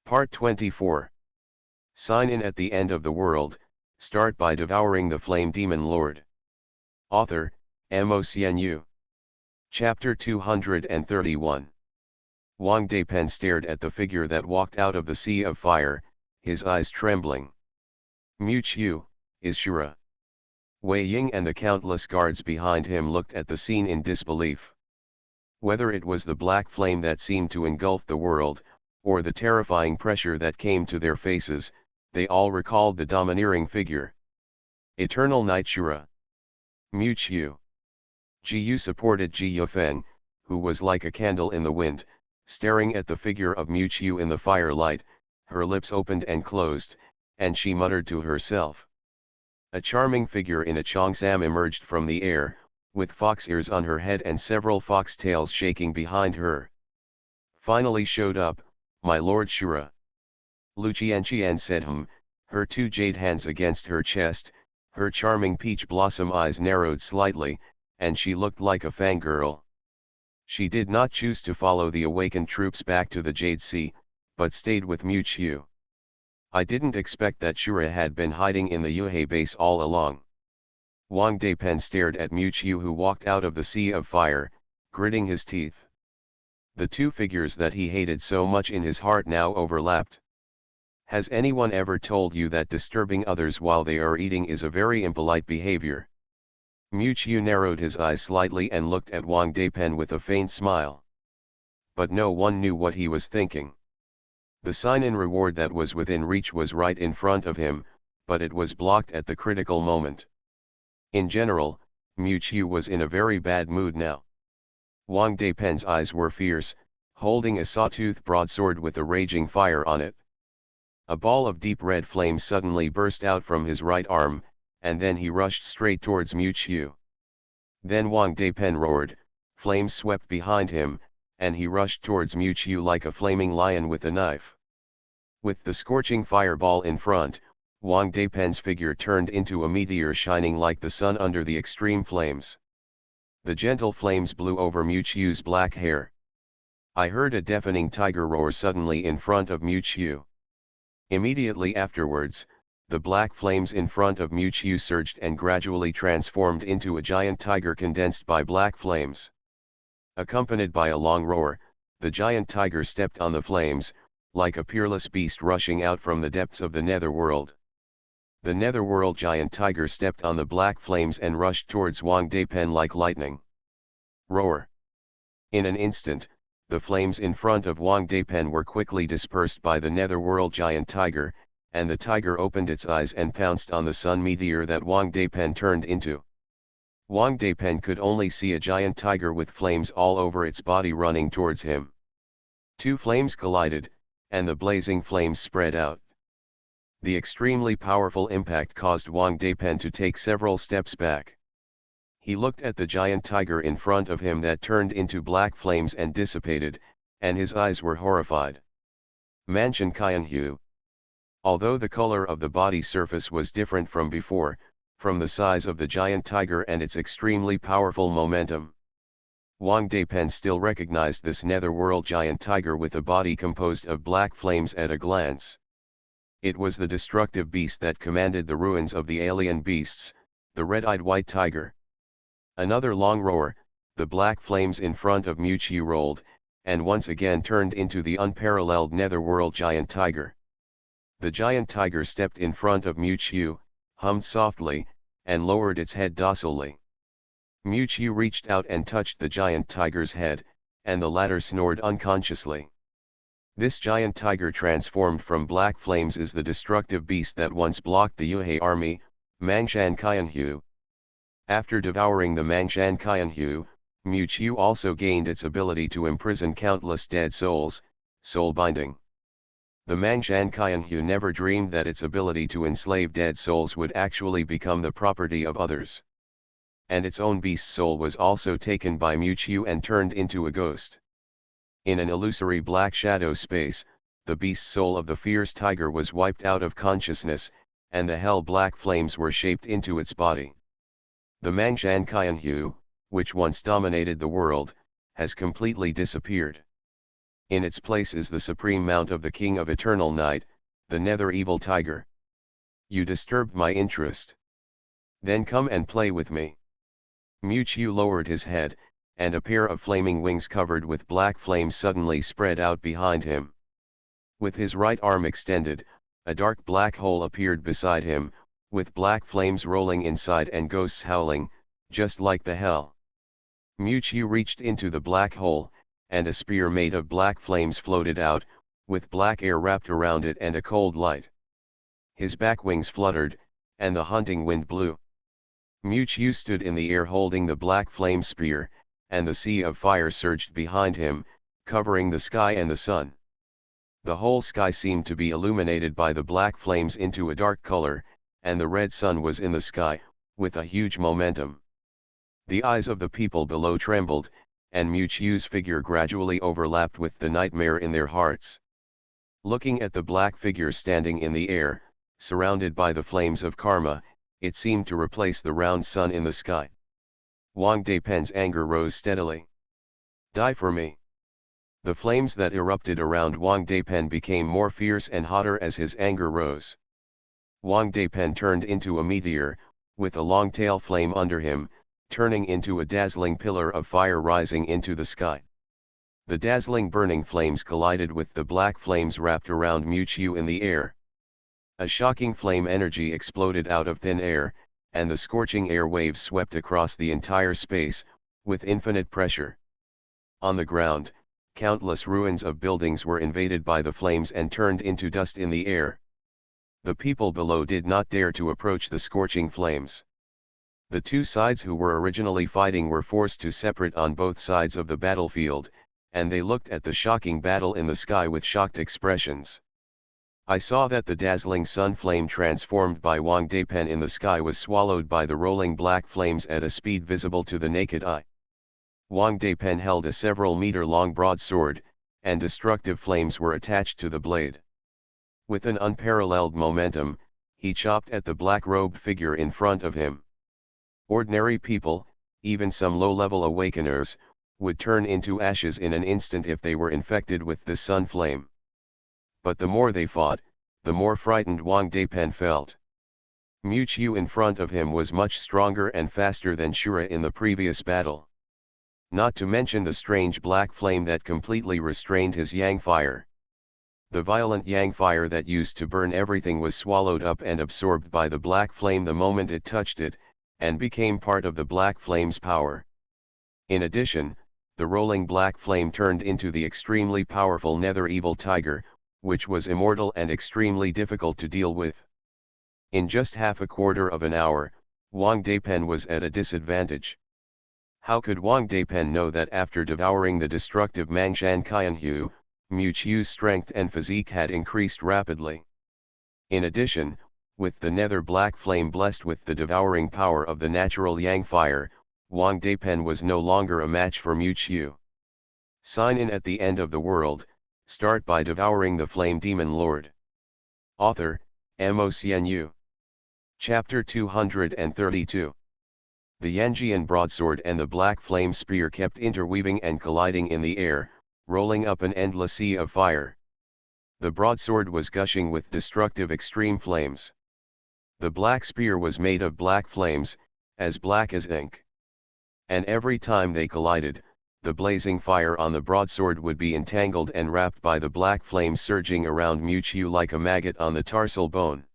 Part 24. Sign in at the end of the world, start by devouring the flame demon lord. Author, Mocnu. Chapter 231. Wang Deipen stared at the figure that walked out of the sea of fire, his eyes trembling. Mu Qiu, is Shura. Wei Ying and the countless guards behind him looked at the scene in disbelief. Whether it was the black flame that seemed to engulf the world, or the terrifying pressure that came to their faces, they all recalled the domineering figure. Eternal Night Shura. Mu Qiu. Jiyu supported Ji Yufeng, who was like a candle in the wind, staring at the figure of Mu Qiu in the firelight, her lips opened and closed, and she muttered to herself. A charming figure in a cheongsam emerged from the air, with fox ears on her head and several fox tails shaking behind her. Finally showed up, my lord Shura. Lu Qianqian said her two jade hands against her chest, her charming peach blossom eyes narrowed slightly, and she looked like a fangirl. She did not choose to follow the awakened troops back to the Jade Sea, but stayed with Mu Qiu. I didn't expect that Shura had been hiding in the Yuhei base all along. Wang Deipen stared at Mu Qiu, who walked out of the sea of fire, gritting his teeth. The two figures that he hated so much in his heart now overlapped. Has anyone ever told you that disturbing others while they are eating is a very impolite behavior? Mu Qiu narrowed his eyes slightly and looked at Wang Deipen with a faint smile. But no one knew what he was thinking. The sign-in reward that was within reach was right in front of him, but it was blocked at the critical moment. In general, Mu Qiu was in a very bad mood now. Wang Deipen's eyes were fierce, holding a sawtooth broadsword with a raging fire on it. A ball of deep red flame suddenly burst out from his right arm, and then he rushed straight towards Mu Qiu. Then Wang Deipen roared, flames swept behind him, and he rushed towards Mu Qiu like a flaming lion with a knife. With the scorching fireball in front, Wang Deipen's figure turned into a meteor shining like the sun under the extreme flames. The gentle flames blew over Mu Qiu's black hair. I heard a deafening tiger roar suddenly in front of Mu Qiu. Immediately afterwards, the black flames in front of Mu Qiu surged and gradually transformed into a giant tiger condensed by black flames. Accompanied by a long roar, the giant tiger stepped on the flames, like a peerless beast rushing out from the depths of the netherworld. The netherworld giant tiger stepped on the black flames and rushed towards Wang Deipen like lightning. Roar! In an instant, the flames in front of Wang Deipen were quickly dispersed by the netherworld giant tiger, and the tiger opened its eyes and pounced on the sun meteor that Wang Deipen turned into. Wang Deipen could only see a giant tiger with flames all over its body running towards him. Two flames collided, and the blazing flames spread out. The extremely powerful impact caused Wang Deipen to take several steps back. He looked at the giant tiger in front of him that turned into black flames and dissipated, and his eyes were horrified. Mansion Qianhu. Although the color of the body surface was different from before, from the size of the giant tiger and its extremely powerful momentum, Wang Deipen still recognized this netherworld giant tiger with a body composed of black flames at a glance. It was the destructive beast that commanded the ruins of the alien beasts, the red-eyed white tiger. Another long roar, the black flames in front of Mu Qiu rolled, and once again turned into the unparalleled netherworld giant tiger. The giant tiger stepped in front of Mu Qiu, hummed softly, and lowered its head docilely. Mu Qiu reached out and touched the giant tiger's head, and the latter snored unconsciously. This giant tiger transformed from black flames is the destructive beast that once blocked the Yuhei army, Mangshan Qianhu. After devouring the Mangshan Qianhu, Mu Qiu also gained its ability to imprison countless dead souls, soul binding. The Mangshan Qianhu never dreamed that its ability to enslave dead souls would actually become the property of others. And its own beast soul was also taken by Mu Qiu and turned into a ghost. In an illusory black shadow space, the beast soul of the fierce tiger was wiped out of consciousness, and the hell black flames were shaped into its body. The Mangshan Qianhu, which once dominated the world, has completely disappeared. In its place is the supreme mount of the King of Eternal Night, the Nether Evil Tiger. You disturbed my interest. Then come and play with me. Mewtwo lowered his head, and a pair of flaming wings covered with black flames suddenly spread out behind him. With his right arm extended, a dark black hole appeared beside him, with black flames rolling inside and ghosts howling, just like the hell. Mewtwo reached into the black hole, and a spear made of black flames floated out, with black air wrapped around it and a cold light. His back wings fluttered, and the hunting wind blew. Mewtwo stood in the air holding the black flame spear, and the sea of fire surged behind him, covering the sky and the sun. The whole sky seemed to be illuminated by the black flames into a dark color, and the red sun was in the sky, with a huge momentum. The eyes of the people below trembled, and Mewtwo's figure gradually overlapped with the nightmare in their hearts. Looking at the black figure standing in the air, surrounded by the flames of karma, it seemed to replace the round sun in the sky. Wang Deipen's anger rose steadily. Die for me. The flames that erupted around Wang Deipen became more fierce and hotter as his anger rose. Wang Deipen turned into a meteor, with a long tail flame under him, turning into a dazzling pillar of fire rising into the sky. The dazzling burning flames collided with the black flames wrapped around Mewtwo in the air. A shocking flame energy exploded out of thin air, and the scorching air waves swept across the entire space, with infinite pressure. On the ground, countless ruins of buildings were invaded by the flames and turned into dust in the air. The people below did not dare to approach the scorching flames. The two sides who were originally fighting were forced to separate on both sides of the battlefield, and they looked at the shocking battle in the sky with shocked expressions. I saw that the dazzling sun flame transformed by Wang Deipen in the sky was swallowed by the rolling black flames at a speed visible to the naked eye. Wang Deipen held a several-meter-long broadsword, and destructive flames were attached to the blade. With an unparalleled momentum, he chopped at the black-robed figure in front of him. Ordinary people, even some low-level awakeners, would turn into ashes in an instant if they were infected with the sun flame. But the more they fought, the more frightened Wang Deipen felt. Mewtwo in front of him was much stronger and faster than Shura in the previous battle. Not to mention the strange black flame that completely restrained his yang fire. The violent yang fire that used to burn everything was swallowed up and absorbed by the black flame the moment it touched it, and became part of the black flame's power. In addition, the rolling black flame turned into the extremely powerful Nether Evil Tiger, which was immortal and extremely difficult to deal with. In just half a quarter of an hour, Wang Deipen was at a disadvantage. How could Wang Deipen know that after devouring the destructive Mangshan Qianhu, Mewtwo's strength and physique had increased rapidly? In addition, with the nether black flame blessed with the devouring power of the natural yang fire, Wang Deipen was no longer a match for Mewtwo. Sign in at the end of the world. Start by devouring the Flame Demon Lord. Author, MOCNU. Chapter 232. The Yanjian broadsword and the black flame spear kept interweaving and colliding in the air, rolling up an endless sea of fire. The broadsword was gushing with destructive extreme flames. The black spear was made of black flames, as black as ink. And every time they collided, the blazing fire on the broadsword would be entangled and wrapped by the black flame surging around Mewtwo like a maggot on the tarsal bone.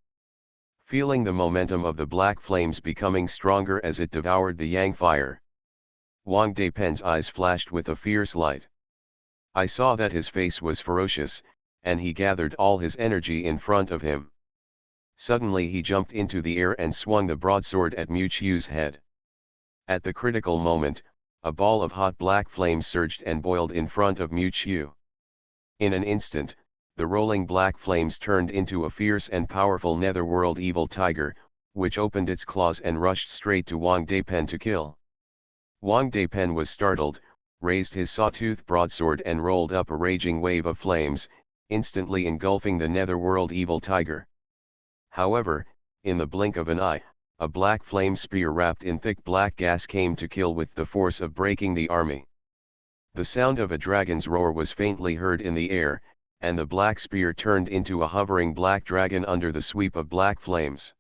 Feeling the momentum of the black flames becoming stronger as it devoured the yang fire, Wang Deipen's eyes flashed with a fierce light. I saw that his face was ferocious, and he gathered all his energy in front of him. Suddenly he jumped into the air and swung the broadsword at Mewtwo's head. At the critical moment, a ball of hot black flame surged and boiled in front of Mewtwo. In an instant, the rolling black flames turned into a fierce and powerful netherworld evil tiger, which opened its claws and rushed straight to Wang Deipen to kill. Wang Deipen was startled, raised his sawtooth broadsword and rolled up a raging wave of flames, instantly engulfing the netherworld evil tiger. However, in the blink of an eye, a black flame spear wrapped in thick black gas came to kill with the force of breaking the army. The sound of a dragon's roar was faintly heard in the air, and the black spear turned into a hovering black dragon under the sweep of black flames.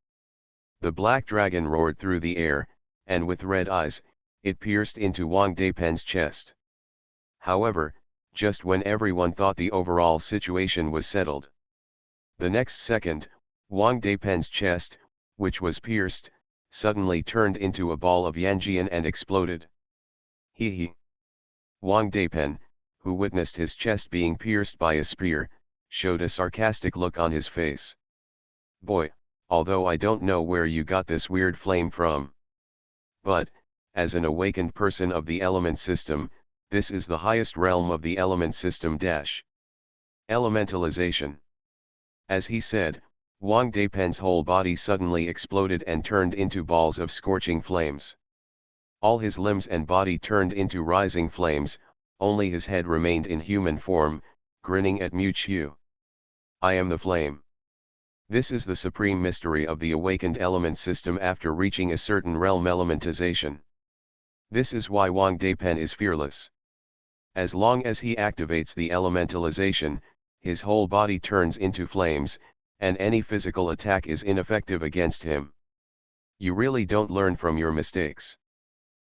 The black dragon roared through the air, and with red eyes, it pierced into Wang Deipen's chest. However, just when everyone thought the overall situation was settled, the next second, Wang Deipen's chest, which was pierced, suddenly turned into a ball of Yanjian and exploded. He he. Wang Deipen, who witnessed his chest being pierced by a spear, showed a sarcastic look on his face. Boy, although I don't know where you got this weird flame from. But, as an awakened person of the element system, this is the highest realm of the element system - elementalization. As he said, Wang Deipen's whole body suddenly exploded and turned into balls of scorching flames. All his limbs and body turned into rising flames, only his head remained in human form, grinning at Mu Qiu. I am the flame. This is the supreme mystery of the awakened element system after reaching a certain realm elementization. This is why Wang Deipen is fearless. As long as he activates the elementalization, his whole body turns into flames, and any physical attack is ineffective against him. You really don't learn from your mistakes.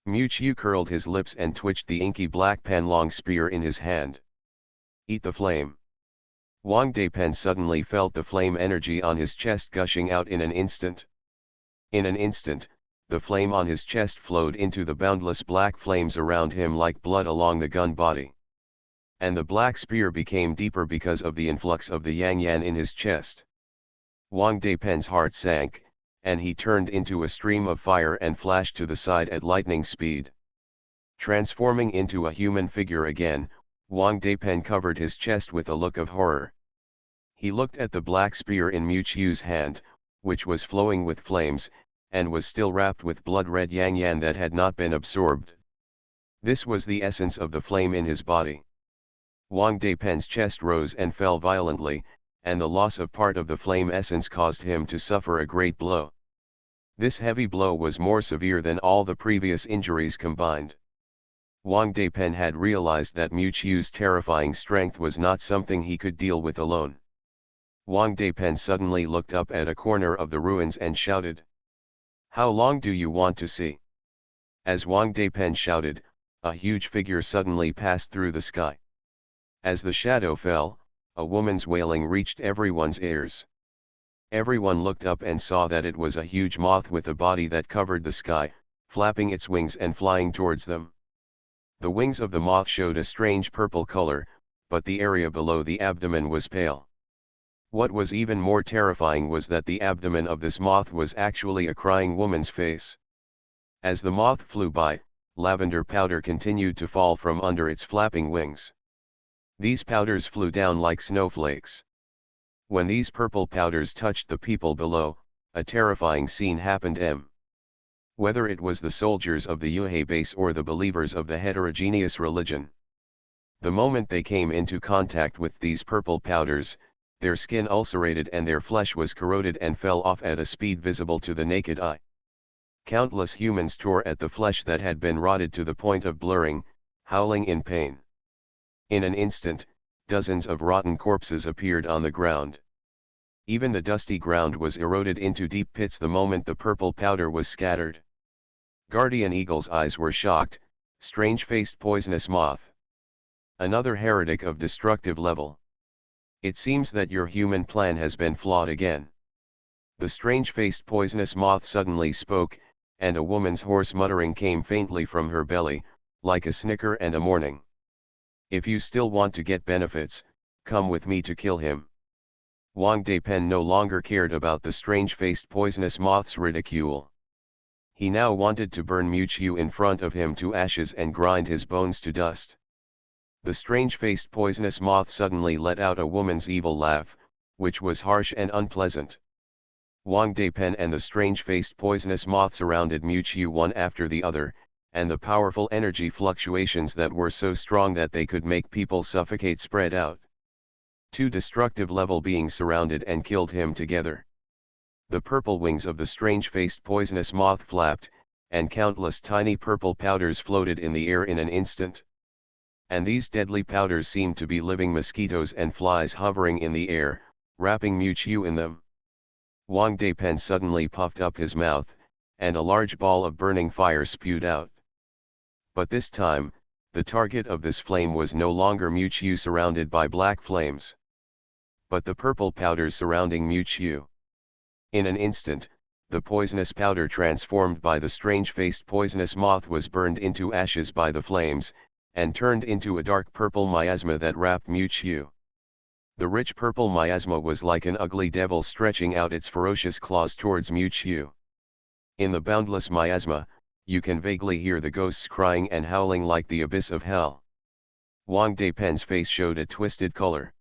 Mu Qiu curled his lips and twitched the inky black panlong spear in his hand. Eat the flame. Wang Deipen suddenly felt the flame energy on his chest gushing out in an instant. In an instant, the flame on his chest flowed into the boundless black flames around him like blood along the gun body. And the black spear became deeper because of the influx of the Yang Yan in his chest. Wang Deipen's heart sank, and he turned into a stream of fire and flashed to the side at lightning speed. Transforming into a human figure again, Wang Deipen covered his chest with a look of horror. He looked at the black spear in Mu Qiu's hand, which was flowing with flames, and was still wrapped with blood-red Yang Yan that had not been absorbed. This was the essence of the flame in his body. Wang Deipen's chest rose and fell violently, and the loss of part of the flame essence caused him to suffer a great blow. This heavy blow was more severe than all the previous injuries combined. Wang Deipen had realized that Mu Qiu's terrifying strength was not something he could deal with alone. Wang Deipen suddenly looked up at a corner of the ruins and shouted, "How long do you want to see?" As Wang Deipen shouted, a huge figure suddenly passed through the sky. As the shadow fell, a woman's wailing reached everyone's ears. Everyone looked up and saw that it was a huge moth with a body that covered the sky, flapping its wings and flying towards them. The wings of the moth showed a strange purple color, but the area below the abdomen was pale. What was even more terrifying was that the abdomen of this moth was actually a crying woman's face. As the moth flew by, lavender powder continued to fall from under its flapping wings. These powders flew down like snowflakes. When these purple powders touched the people below, a terrifying scene happened. Whether it was the soldiers of the Yuhei base or the believers of the heterogeneous religion. The moment they came into contact with these purple powders, their skin ulcerated and their flesh was corroded and fell off at a speed visible to the naked eye. Countless humans tore at the flesh that had been rotted to the point of blurring, howling in pain. In an instant, dozens of rotten corpses appeared on the ground. Even the dusty ground was eroded into deep pits the moment the purple powder was scattered. Guardian Eagle's eyes were shocked. Strange-faced poisonous moth. Another heretic of destructive level. It seems that your human plan has been flawed again. The strange-faced poisonous moth suddenly spoke, and a woman's hoarse muttering came faintly from her belly, like a snicker and a mourning. If you still want to get benefits, come with me to kill him. Wang Deipen no longer cared about the strange-faced poisonous moth's ridicule. He now wanted to burn Mu Qiu in front of him to ashes and grind his bones to dust. The strange-faced poisonous moth suddenly let out a woman's evil laugh, which was harsh and unpleasant. Wang Deipen and the strange-faced poisonous moth surrounded Mu Qiu one after the other, and the powerful energy fluctuations that were so strong that they could make people suffocate spread out. Two destructive level beings surrounded and killed him together. The purple wings of the strange-faced poisonous moth flapped, and countless tiny purple powders floated in the air in an instant. And these deadly powders seemed to be living mosquitoes and flies hovering in the air, wrapping Mu in them. Wang Deipen suddenly puffed up his mouth, and a large ball of burning fire spewed out. But this time, the target of this flame was no longer Mu surrounded by black flames, but the purple powders surrounding Mu. In an instant, the poisonous powder transformed by the strange-faced poisonous moth was burned into ashes by the flames, and turned into a dark purple miasma that wrapped Mu. The rich purple miasma was like an ugly devil stretching out its ferocious claws towards Mu. In the boundless miasma, you can vaguely hear the ghosts crying and howling like the abyss of hell. Wang Deipen's face showed a twisted color.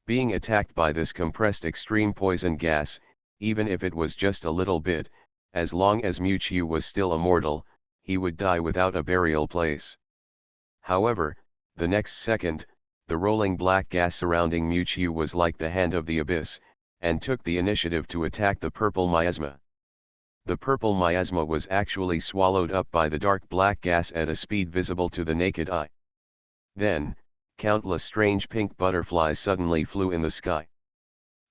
Being attacked by this compressed extreme poison gas, even if it was just a little bit, as long as Mu was still immortal, he would die without a burial place. However, the next second, the rolling black gas surrounding Mu was like the hand of the abyss, and took the initiative to attack the purple miasma. The purple miasma was actually swallowed up by the dark black gas at a speed visible to the naked eye. Then, countless strange pink butterflies suddenly flew in the sky.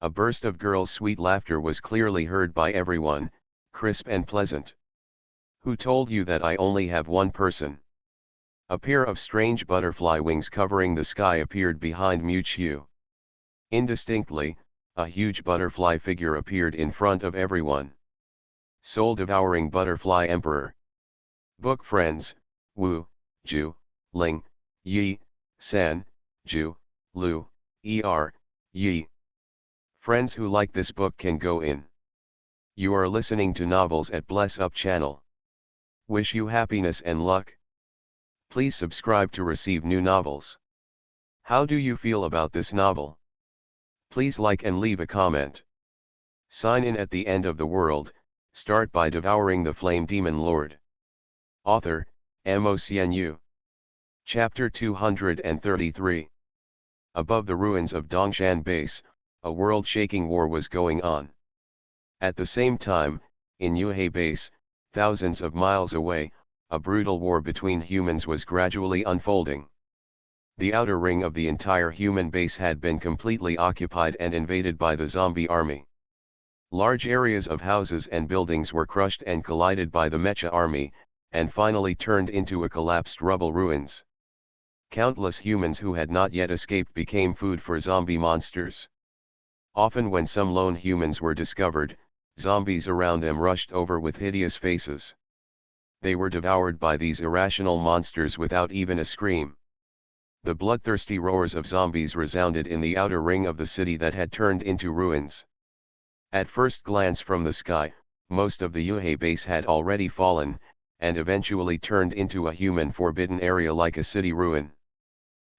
A burst of girls' sweet laughter was clearly heard by everyone, crisp and pleasant. "Who told you that I only have one person?" A pair of strange butterfly wings covering the sky appeared behind Mu. Indistinctly, a huge butterfly figure appeared in front of everyone. Soul-devouring butterfly emperor. Book friends, Wu, Ju, Ling, Yi, San, Ju, Lu, Yi. Friends who like this book can go in. You are listening to Novels at Bless Up channel. Wish you happiness and luck. Please subscribe to receive new novels. How do you feel about this novel? Please like and leave a comment. Sign in at the end of the world. Start by devouring the flame demon lord. Author, MaleProtagonist. Chapter 233. Above the ruins of Dongshan Base, a world-shaking war was going on. At the same time, in Yuhei Base, thousands of miles away, a brutal war between humans was gradually unfolding. The outer ring of the entire human base had been completely occupied and invaded by the zombie army. Large areas of houses and buildings were crushed and collided by the Mecha army, and finally turned into a collapsed rubble ruins. Countless humans who had not yet escaped became food for zombie monsters. Often when some lone humans were discovered, zombies around them rushed over with hideous faces. They were devoured by these irrational monsters without even a scream. The bloodthirsty roars of zombies resounded in the outer ring of the city that had turned into ruins. At first glance from the sky, most of the Yuhei base had already fallen, and eventually turned into a human forbidden area like a city ruin.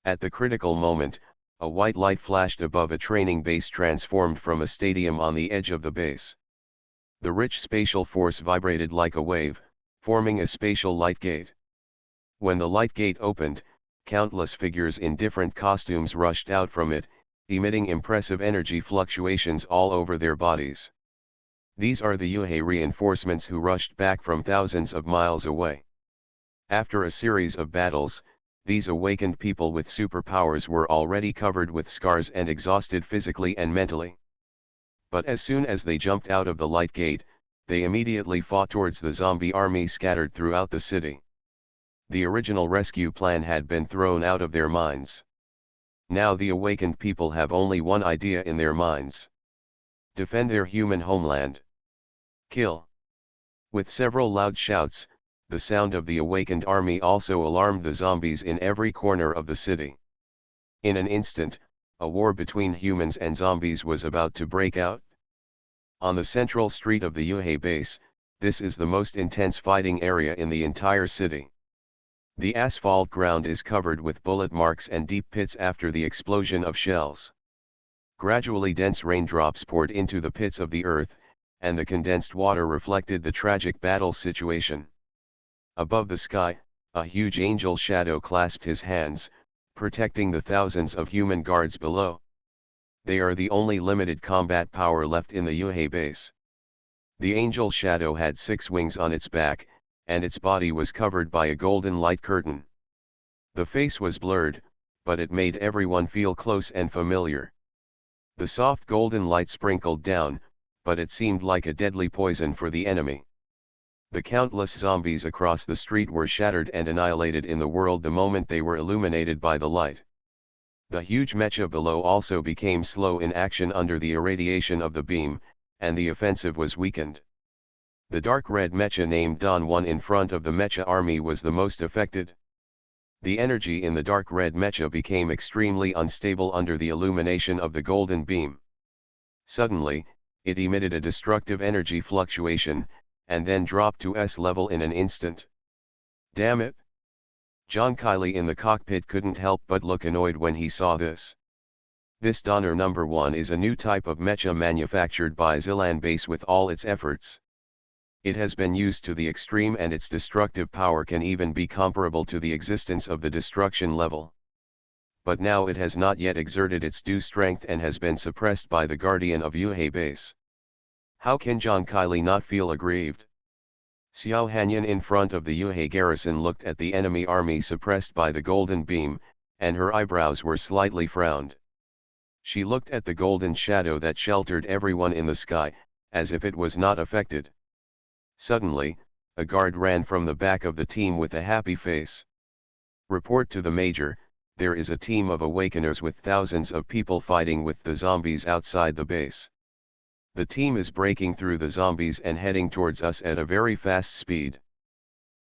At the critical moment, a white light flashed above a training base transformed from a stadium on the edge of the base. The rich spatial force vibrated like a wave, forming a spatial light gate. When the light gate opened, countless figures in different costumes rushed out from it, emitting impressive energy fluctuations all over their bodies. These are the Yuhei reinforcements who rushed back from thousands of miles away. After a series of battles, these awakened people with superpowers were already covered with scars and exhausted physically and mentally. But as soon as they jumped out of the light gate, they immediately fought towards the zombie army scattered throughout the city. The original rescue plan had been thrown out of their minds. Now the awakened people have only one idea in their minds: defend their human homeland. Kill. With several loud shouts, the sound of the awakened army also alarmed the zombies in every corner of the city. In an instant, a war between humans and zombies was about to break out. On the central street of the Yuhei base, this is the most intense fighting area in the entire city. The asphalt ground is covered with bullet marks and deep pits after the explosion of shells. Gradually dense raindrops poured into the pits of the earth, and the condensed water reflected the tragic battle situation. Above the sky, a huge angel shadow clasped his hands, protecting the thousands of human guards below. They are the only limited combat power left in the Yuhei base. The angel shadow had 6 wings on its back, and its body was covered by a golden light curtain. The face was blurred, but it made everyone feel close and familiar. The soft golden light sprinkled down, but it seemed like a deadly poison for the enemy. The countless zombies across the street were shattered and annihilated in the world the moment they were illuminated by the light. The huge mecha below also became slow in action under the irradiation of the beam, and the offensive was weakened. The dark red mecha named Dawn 1 in front of the mecha army was the most affected. The energy in the dark red mecha became extremely unstable under the illumination of the golden beam. Suddenly, it emitted a destructive energy fluctuation, and then dropped to S level in an instant. Damn it! John Kiley in the cockpit couldn't help but look annoyed when he saw this. This Donner number 1 is a new type of mecha manufactured by Zilan Base with all its efforts. It has been used to the extreme and its destructive power can even be comparable to the existence of the destruction level. But now it has not yet exerted its due strength and has been suppressed by the Guardian of Yuhei Base. How can John Kiley not feel aggrieved? Xiao Hanyan in front of the Yuhei garrison looked at the enemy army suppressed by the golden beam, and her eyebrows were slightly frowned. She looked at the golden shadow that sheltered everyone in the sky, as if it was not affected. Suddenly, a guard ran from the back of the team with a happy face. Report to the major, there is a team of awakeners with thousands of people fighting with the zombies outside the base. The team is breaking through the zombies and heading towards us at a very fast speed.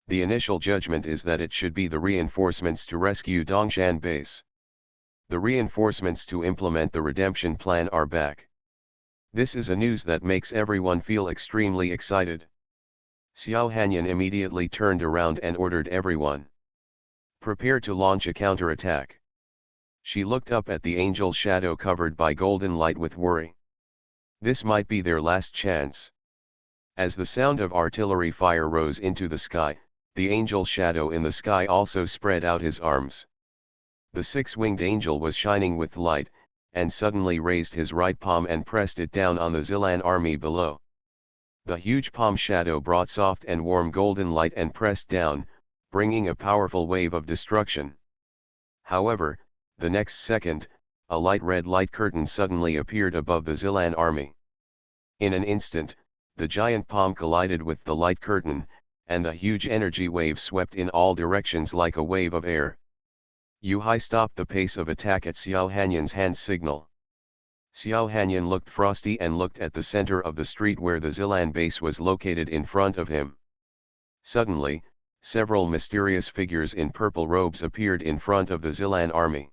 The initial judgment is that it should be the reinforcements to rescue Dongshan base. The reinforcements to implement the redemption plan are back. This is a news that makes everyone feel extremely excited. Xiao Hanyan immediately turned around and ordered everyone. Prepare to launch a counterattack. She looked up at the angel shadow covered by golden light with worry. This might be their last chance. As the sound of artillery fire rose into the sky, the angel shadow in the sky also spread out his arms. The six-winged angel was shining with light, and suddenly raised his right palm and pressed it down on the Zilan army below. The huge palm shadow brought soft and warm golden light and pressed down, bringing a powerful wave of destruction. However, the next second, a light red light curtain suddenly appeared above the Zilan army. In an instant, the giant palm collided with the light curtain, and the huge energy wave swept in all directions like a wave of air. Yuhai stopped the pace of attack at Xiao Hanyan's hand signal. Xiao Hanyan looked frosty and looked at the center of the street where the Zilan base was located in front of him. Suddenly, several mysterious figures in purple robes appeared in front of the Zilan army.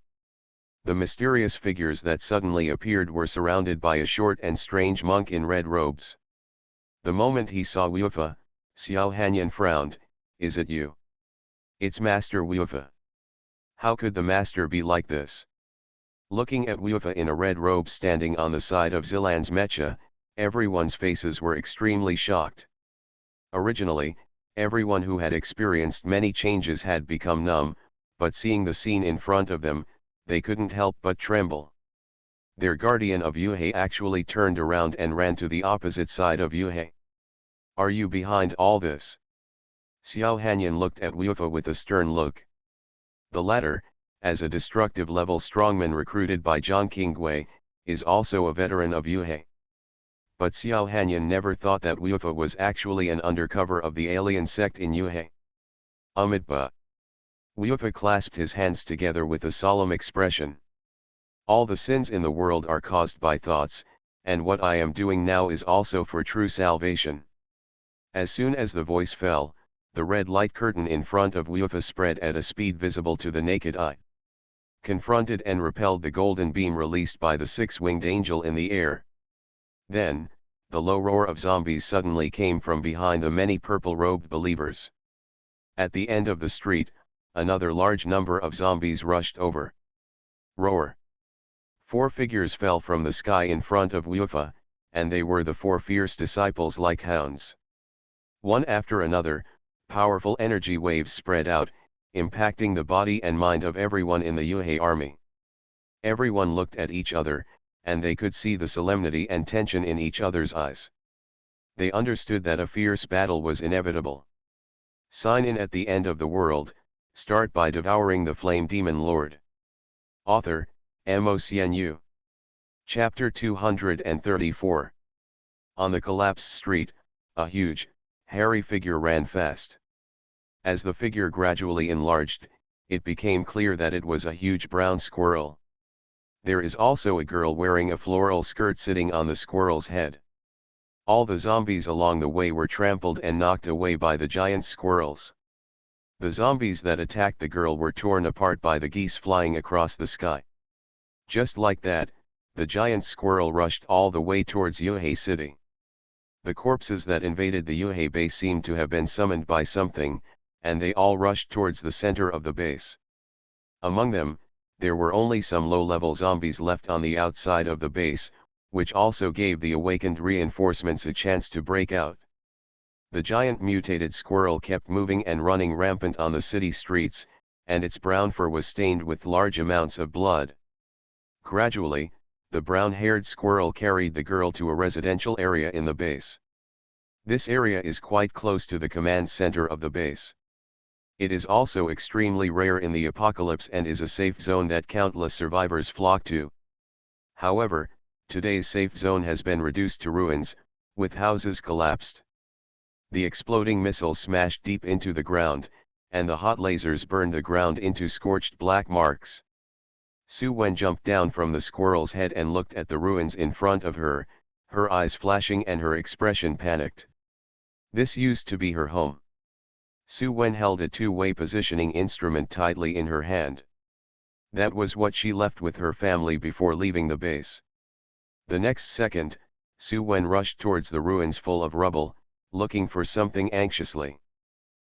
The mysterious figures that suddenly appeared were surrounded by a short and strange monk in red robes. The moment he saw Wufa, Xiao Hanyan frowned. Is it you? It's Master Wufa. How could the master be like this? Looking at Wufa in a red robe standing on the side of Zilan's mecha, everyone's faces were extremely shocked. Originally, everyone who had experienced many changes had become numb, but seeing the scene in front of them, they couldn't help but tremble. Their guardian of Yuhei actually turned around and ran to the opposite side of Yuhei. Are you behind all this? Xiao Hanyan looked at Wufa with a stern look. The latter, as a destructive level strongman recruited by Zhang Qingwei, is also a veteran of Yuhei. But Xiao Hanyan never thought that Wufa was actually an undercover of the alien sect in Yuhei. Amitabha. Wufa clasped his hands together with a solemn expression. All the sins in the world are caused by thoughts, and what I am doing now is also for true salvation. As soon as the voice fell, the red light curtain in front of Wufa spread at a speed visible to the naked eye. Confronted and repelled the golden beam released by the six-winged angel in the air. Then, the low roar of zombies suddenly came from behind the many purple-robed believers. At the end of the street, another large number of zombies rushed over. Roar. 4 figures fell from the sky in front of Wufa, and they were the 4 fierce disciples like hounds. One after another, powerful energy waves spread out, impacting the body and mind of everyone in the Yuhei army. Everyone looked at each other, and they could see the solemnity and tension in each other's eyes. They understood that a fierce battle was inevitable. Sign in at the end of the world, Start by devouring the flame demon lord. Author, MaleProtagonist. Chapter 234. On the collapsed street, a huge, hairy figure ran fast. As the figure gradually enlarged, it became clear that it was a huge brown squirrel. There is also a girl wearing a floral skirt sitting on the squirrel's head. All the zombies along the way were trampled and knocked away by the giant squirrels. The zombies that attacked the girl were torn apart by the geese flying across the sky. Just like that, the giant squirrel rushed all the way towards Yuhei City. The corpses that invaded the Yuhei base seemed to have been summoned by something, and they all rushed towards the center of the base. Among them, there were only some low-level zombies left on the outside of the base, which also gave the awakened reinforcements a chance to break out. The giant mutated squirrel kept moving and running rampant on the city streets, and its brown fur was stained with large amounts of blood. Gradually, the brown-haired squirrel carried the girl to a residential area in the base. This area is quite close to the command center of the base. It is also extremely rare in the apocalypse and is a safe zone that countless survivors flock to. However, today's safe zone has been reduced to ruins, with houses collapsed. The exploding missiles smashed deep into the ground, and the hot lasers burned the ground into scorched black marks. Su Wen jumped down from the squirrel's head and looked at the ruins in front of her, her eyes flashing and her expression panicked. This used to be her home. Su Wen held a two-way positioning instrument tightly in her hand. That was what she left with her family before leaving the base. The next second, Su Wen rushed towards the ruins full of rubble, looking for something anxiously.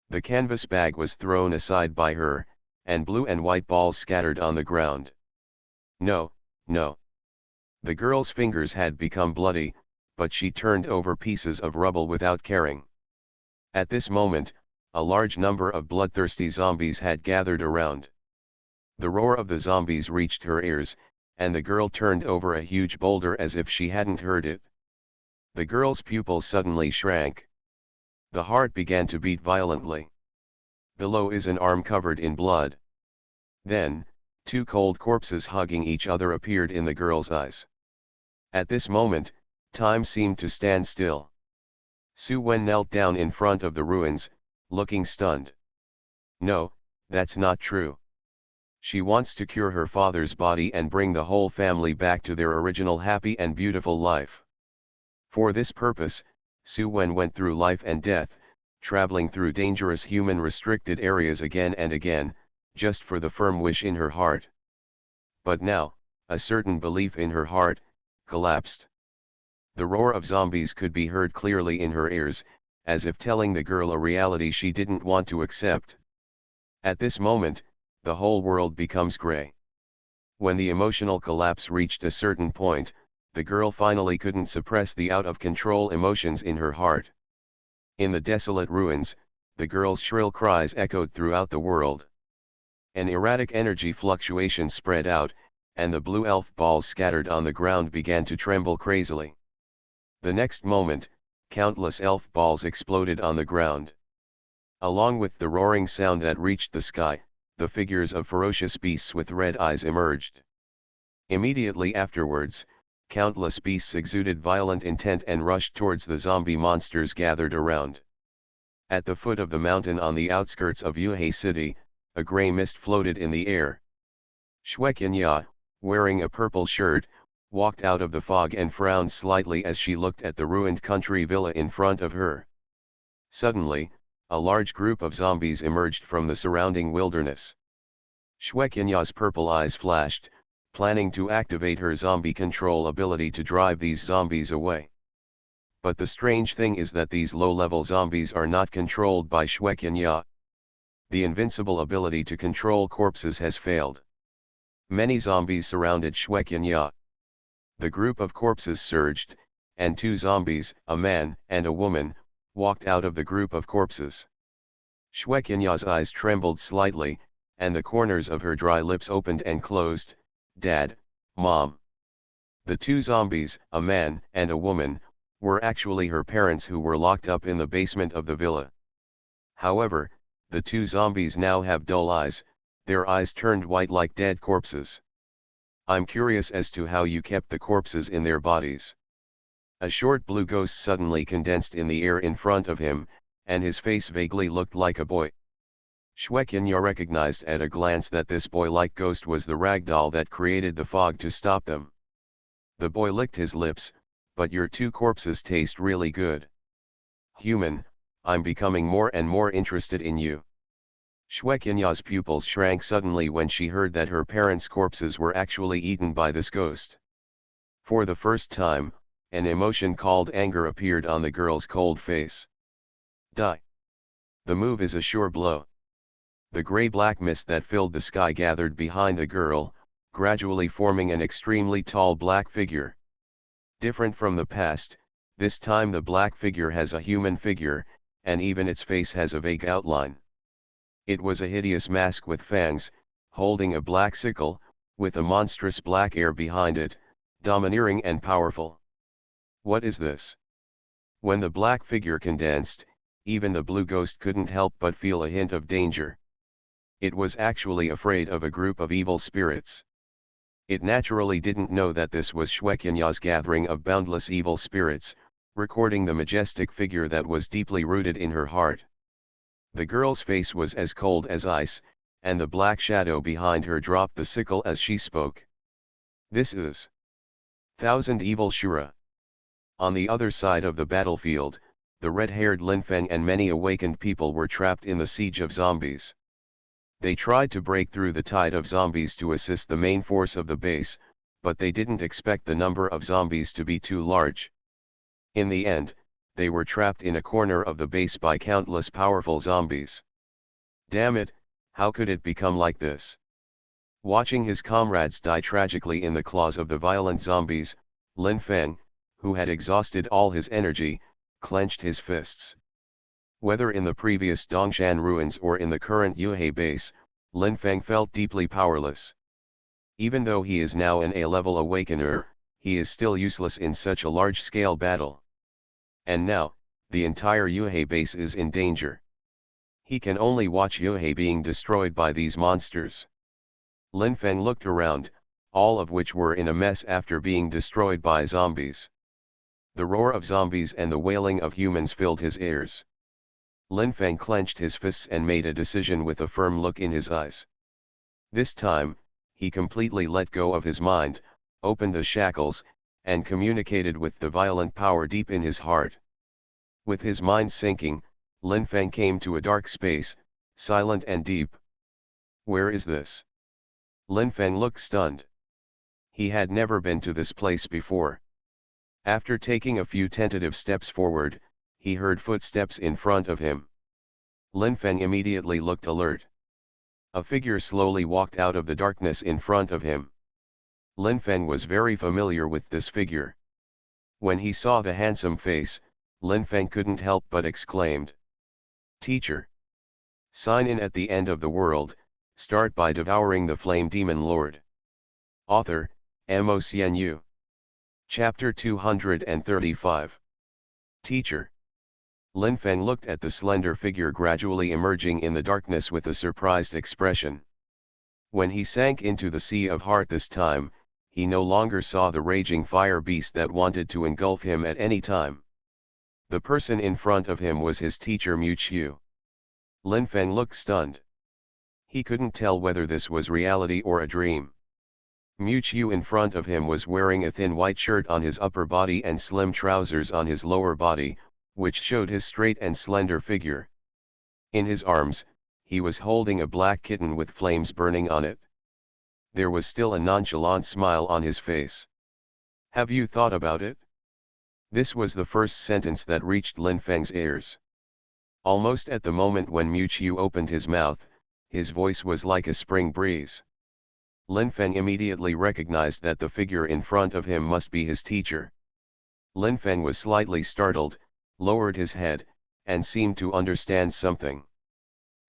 The canvas bag was thrown aside by her, and blue and white balls scattered on the ground. No, no. The girl's fingers had become bloody, but she turned over pieces of rubble without caring. At this moment, a large number of bloodthirsty zombies had gathered around. The roar of the zombies reached her ears, and the girl turned over a huge boulder as if she hadn't heard it. The girl's pupils suddenly shrank. The heart began to beat violently. Below is an arm covered in blood. Then, two cold corpses hugging each other appeared in the girl's eyes. At this moment, time seemed to stand still. Su Wen knelt down in front of the ruins, looking stunned. No, that's not true. She wants to cure her father's body and bring the whole family back to their original happy and beautiful life. For this purpose, Su Wen went through life and death, traveling through dangerous human-restricted areas again and again, just for the firm wish in her heart. But now, a certain belief in her heart collapsed. The roar of zombies could be heard clearly in her ears, as if telling the girl a reality she didn't want to accept. At this moment, the whole world becomes gray. When the emotional collapse reached a certain point, the girl finally couldn't suppress the out-of-control emotions in her heart. In the desolate ruins, the girl's shrill cries echoed throughout the world. An erratic energy fluctuation spread out, and the blue elf balls scattered on the ground began to tremble crazily. The next moment, countless elf balls exploded on the ground. Along with the roaring sound that reached the sky, the figures of ferocious beasts with red eyes emerged. Immediately afterwards, countless beasts exuded violent intent and rushed towards the zombie monsters gathered around. At the foot of the mountain on the outskirts of Yuhei City, a gray mist floated in the air. Shueqianya, wearing a purple shirt, walked out of the fog and frowned slightly as she looked at the ruined country villa in front of her. Suddenly, a large group of zombies emerged from the surrounding wilderness. Shueqianya's purple eyes flashed, planning to activate her zombie control ability to drive these zombies away. But the strange thing is that these low-level zombies are not controlled by Shueqianya. The invincible ability to control corpses has failed. Many zombies surrounded Shueqianya. The group of corpses surged, and two zombies, a man and a woman, walked out of the group of corpses. Shueqianya's eyes trembled slightly, and the corners of her dry lips opened and closed. Dad, Mom. The two zombies, a man and a woman, were actually her parents who were locked up in the basement of the villa. However, The two zombies now have dull eyes, their eyes turned white like dead corpses. I'm curious as to how you kept the corpses in their bodies. A short blue ghost suddenly condensed in the air in front of him, and his face vaguely looked like a boy. Shwekyanya recognized at a glance that this boy-like ghost was the ragdoll that created the fog to stop them. The boy licked his lips, but your two corpses taste really good. Human, I'm becoming more and more interested in you. Shwekyanya's pupils shrank suddenly when she heard that her parents' corpses were actually eaten by this ghost. For the first time, an emotion called anger appeared on the girl's cold face. Die. The move is a sure blow. The gray-black mist that filled the sky gathered behind the girl, gradually forming an extremely tall black figure. Different from the past, this time the black figure has a human figure, and even its face has a vague outline. It was a hideous mask with fangs, holding a black sickle, with a monstrous black air behind it, domineering and powerful. What is this? When the black figure condensed, even the blue ghost couldn't help but feel a hint of danger. It was actually afraid of a group of evil spirits. It naturally didn't know that this was Shwekyanya's gathering of boundless evil spirits, recording the majestic figure that was deeply rooted in her heart. The girl's face was as cold as ice, and the black shadow behind her dropped the sickle as she spoke. This is Thousand Evil Shura. On the other side of the battlefield, the red-haired Linfeng and many awakened people were trapped in the siege of zombies. They tried to break through the tide of zombies to assist the main force of the base, but they didn't expect the number of zombies to be too large. In the end, they were trapped in a corner of the base by countless powerful zombies. Damn it, how could it become like this? Watching his comrades die tragically in the claws of the violent zombies, Linfeng, who had exhausted all his energy, clenched his fists. Whether in the previous Dongshan ruins or in the current Yuhei base, Linfeng felt deeply powerless. Even though he is now an A-level awakener, he is still useless in such a large-scale battle. And now, the entire Yuhei base is in danger. He can only watch Yuhei being destroyed by these monsters. Linfeng looked around, all of which were in a mess after being destroyed by zombies. The roar of zombies and the wailing of humans filled his ears. Linfeng clenched his fists and made a decision with a firm look in his eyes. This time, he completely let go of his mind, opened the shackles, and communicated with the violent power deep in his heart. With his mind sinking, Linfeng came to a dark space, silent and deep. Where is this? Linfeng looked stunned. He had never been to this place before. After taking a few tentative steps forward, he heard footsteps in front of him. Linfeng immediately looked alert. A figure slowly walked out of the darkness in front of him. Linfeng was very familiar with this figure. When he saw the handsome face, Linfeng couldn't help but exclaimed. Teacher! Sign in at the end of the world, start by devouring the flame demon lord. Author, MaleProtagonist. Chapter 235. Teacher. Linfeng looked at the slender figure gradually emerging in the darkness with a surprised expression. When he sank into the sea of heart this time, he no longer saw the raging fire beast that wanted to engulf him at any time. The person in front of him was his teacher Muqiu. Linfeng looked stunned. He couldn't tell whether this was reality or a dream. Muqiu in front of him was wearing a thin white shirt on his upper body and slim trousers on his lower body, which showed his straight and slender figure. In his arms, he was holding a black kitten with flames burning on it. There was still a nonchalant smile on his face. Have you thought about it? This was the first sentence that reached Linfeng's ears. Almost at the moment when Muqiu opened his mouth, his voice was like a spring breeze. Linfeng immediately recognized that the figure in front of him must be his teacher. Linfeng was slightly startled, lowered his head, and seemed to understand something.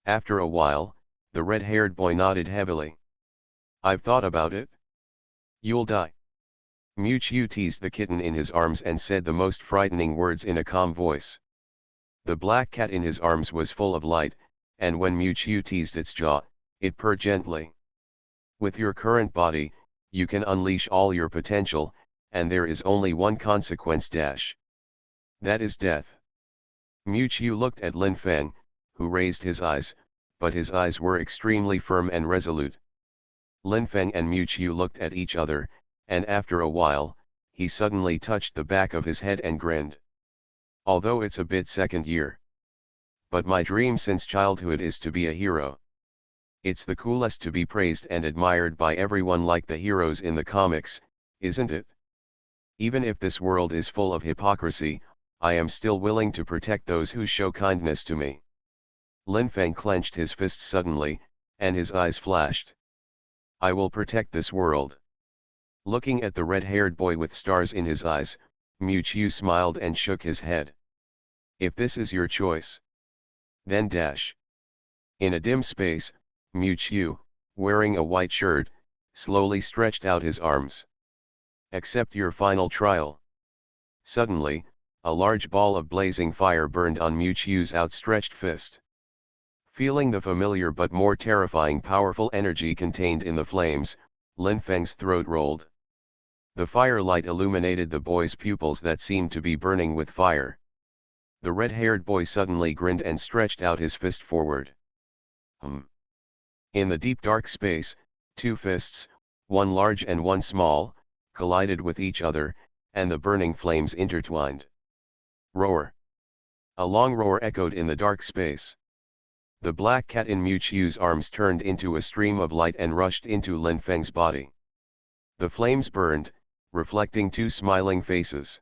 After a while, the red-haired boy nodded heavily. I've thought about it. You'll die. Muqiu teased the kitten in his arms and said the most frightening words in a calm voice. The black cat in his arms was full of light, and when Mu Chiu teased its jaw, it purred gently. With your current body, you can unleash all your potential, and there is only one consequence dash. That is death. Mu Chiu looked at Lin Feng, who raised his eyes, but his eyes were extremely firm and resolute. Lin Feng and Mu Chiu looked at each other, and after a while, he suddenly touched the back of his head and grinned. Although it's a bit second year. But my dream since childhood is to be a hero. It's the coolest to be praised and admired by everyone like the heroes in the comics, isn't it? Even if this world is full of hypocrisy, I am still willing to protect those who show kindness to me. Lin Feng clenched his fist suddenly, and his eyes flashed. I will protect this world. Looking at the red-haired boy with stars in his eyes, Mu Chiu smiled and shook his head. If this is your choice, then dash. In a dim space, Mu Chiu, wearing a white shirt, slowly stretched out his arms. Accept your final trial. Suddenly, a large ball of blazing fire burned on Mu Chiu's outstretched fist. Feeling the familiar but more terrifying powerful energy contained in the flames, Lin Feng's throat rolled. The firelight illuminated the boy's pupils that seemed to be burning with fire. The red-haired boy suddenly grinned and stretched out his fist forward. In the deep dark space, two fists, one large and one small, collided with each other, and the burning flames intertwined. Roar! A long roar echoed in the dark space. The black cat in Mu Chiu's arms turned into a stream of light and rushed into Lin Feng's body. The flames burned, reflecting two smiling faces.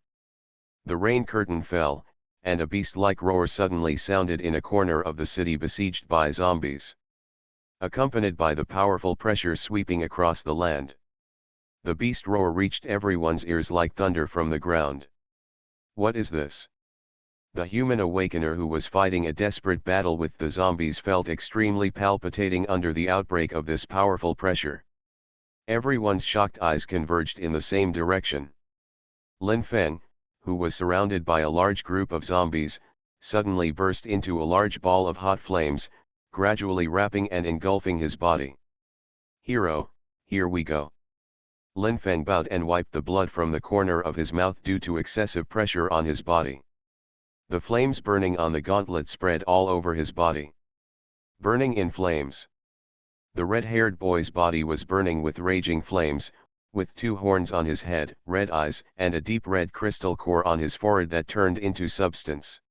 The rain curtain fell, and a beast-like roar suddenly sounded in a corner of the city besieged by zombies. Accompanied by the powerful pressure sweeping across the land. The beast roar reached everyone's ears like thunder from the ground. What is this? The human awakener who was fighting a desperate battle with the zombies felt extremely palpitating under the outbreak of this powerful pressure. Everyone's shocked eyes converged in the same direction. Lin Feng, who was surrounded by a large group of zombies, suddenly burst into a large ball of hot flames, gradually wrapping and engulfing his body. Hero, here we go. Lin Feng bowed and wiped the blood from the corner of his mouth due to excessive pressure on his body. The flames burning on the gauntlet spread all over his body. Burning in flames. The red-haired boy's body was burning with raging flames, with two horns on his head, red eyes, and a deep red crystal core on his forehead that turned into substance.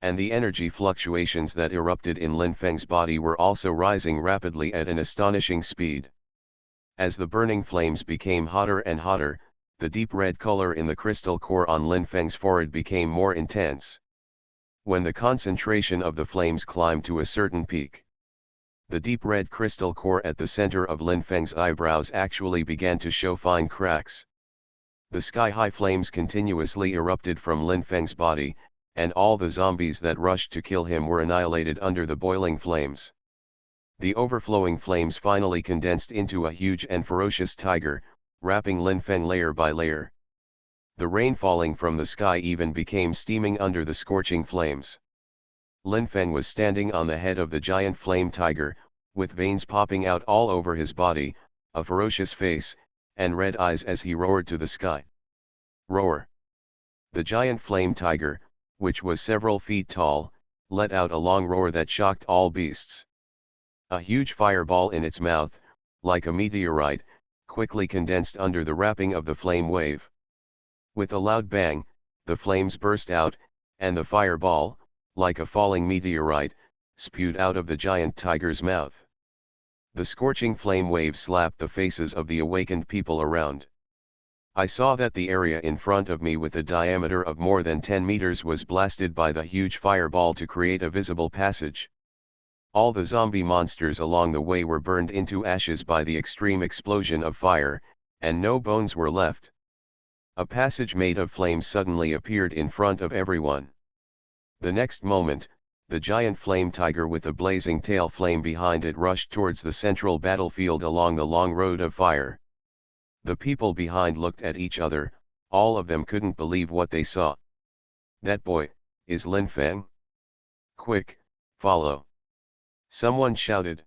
And the energy fluctuations that erupted in Lin Feng's body were also rising rapidly at an astonishing speed. As the burning flames became hotter and hotter, the deep red color in the crystal core on Lin Feng's forehead became more intense. When the concentration of the flames climbed to a certain peak, the deep red crystal core at the center of Lin Feng's eyebrows actually began to show fine cracks. The sky-high flames continuously erupted from Lin Feng's body, and all the zombies that rushed to kill him were annihilated under the boiling flames. The overflowing flames finally condensed into a huge and ferocious tiger, wrapping Lin Feng layer by layer. The rain falling from the sky even became steaming under the scorching flames. Lin Feng was standing on the head of the giant flame tiger, with veins popping out all over his body, a ferocious face, and red eyes as he roared to the sky. Roar! The giant flame tiger, which was several feet tall, let out a long roar that shocked all beasts. A huge fireball in its mouth, like a meteorite, quickly condensed under the wrapping of the flame wave. With a loud bang, the flames burst out, and the fireball, like a falling meteorite, spewed out of the giant tiger's mouth. The scorching flame wave slapped the faces of the awakened people around. I saw that the area in front of me with a diameter of more than 10 meters was blasted by the huge fireball to create a visible passage. All the zombie monsters along the way were burned into ashes by the extreme explosion of fire, and no bones were left. A passage made of flames suddenly appeared in front of everyone. The next moment, the giant flame tiger with a blazing tail flame behind it rushed towards the central battlefield along the long road of fire. The people behind looked at each other, all of them couldn't believe what they saw. That boy, is Lin Feng? Quick, follow. Someone shouted.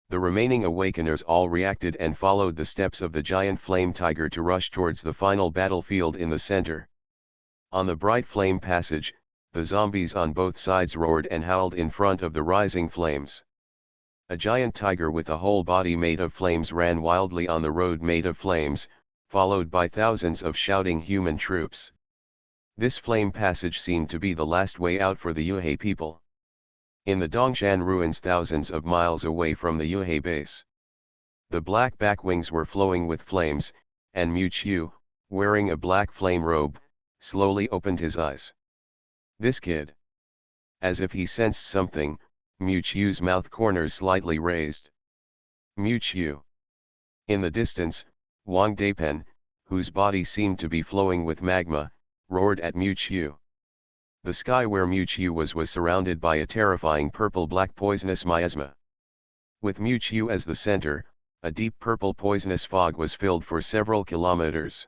The remaining awakeners all reacted and followed the steps of the giant flame tiger to rush towards the final battlefield in the center. On the bright flame passage, the zombies on both sides roared and howled in front of the rising flames. A giant tiger with a whole body made of flames ran wildly on the road made of flames, followed by thousands of shouting human troops. This flame passage seemed to be the last way out for the Yuhe people. In the Dongshan ruins thousands of miles away from the Yuhe base, the black backwings were flowing with flames, and Mu Qiu, wearing a black flame robe, slowly opened his eyes. This kid. As if he sensed something, Mu Qiu's mouth corners slightly raised. Mu Qiu. In the distance, Wang Daipen, whose body seemed to be flowing with magma, roared at Mu Qiu. The sky where Mu Qiu was surrounded by a terrifying purple-black poisonous miasma. With Mu Qiu as the center, a deep purple poisonous fog was filled for several kilometers.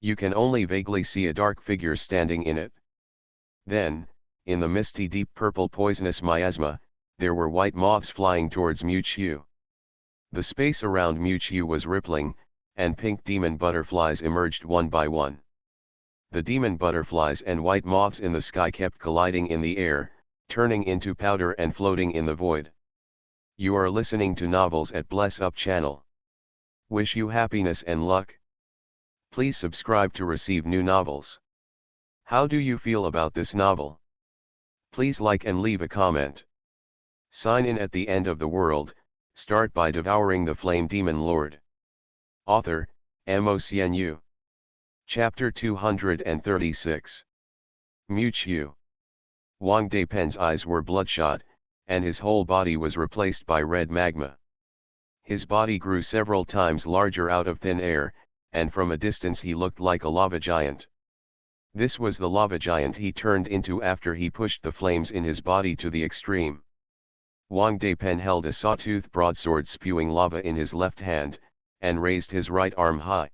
You can only vaguely see a dark figure standing in it. Then, in the misty deep purple poisonous miasma, there were white moths flying towards Mu Qiu. The space around Mu Qiu was rippling, and pink demon butterflies emerged one by one. The demon butterflies and white moths in the sky kept colliding in the air, turning into powder and floating in the void. You are listening to Novels at Bless Up channel. Wish you happiness and luck. Please subscribe to receive new novels. How do you feel about this novel? Please like and leave a comment. Sign in at the end of the world, start by devouring the flame demon lord. Author, MaleProtagonist. Chapter 236. Mu Qiu. Wang Daipen's eyes were bloodshot, and his whole body was replaced by red magma. His body grew several times larger out of thin air, and from a distance he looked like a lava giant. This was the lava giant he turned into after he pushed the flames in his body to the extreme. Wang Daipen held a sawtooth broadsword spewing lava in his left hand, and raised his right arm high.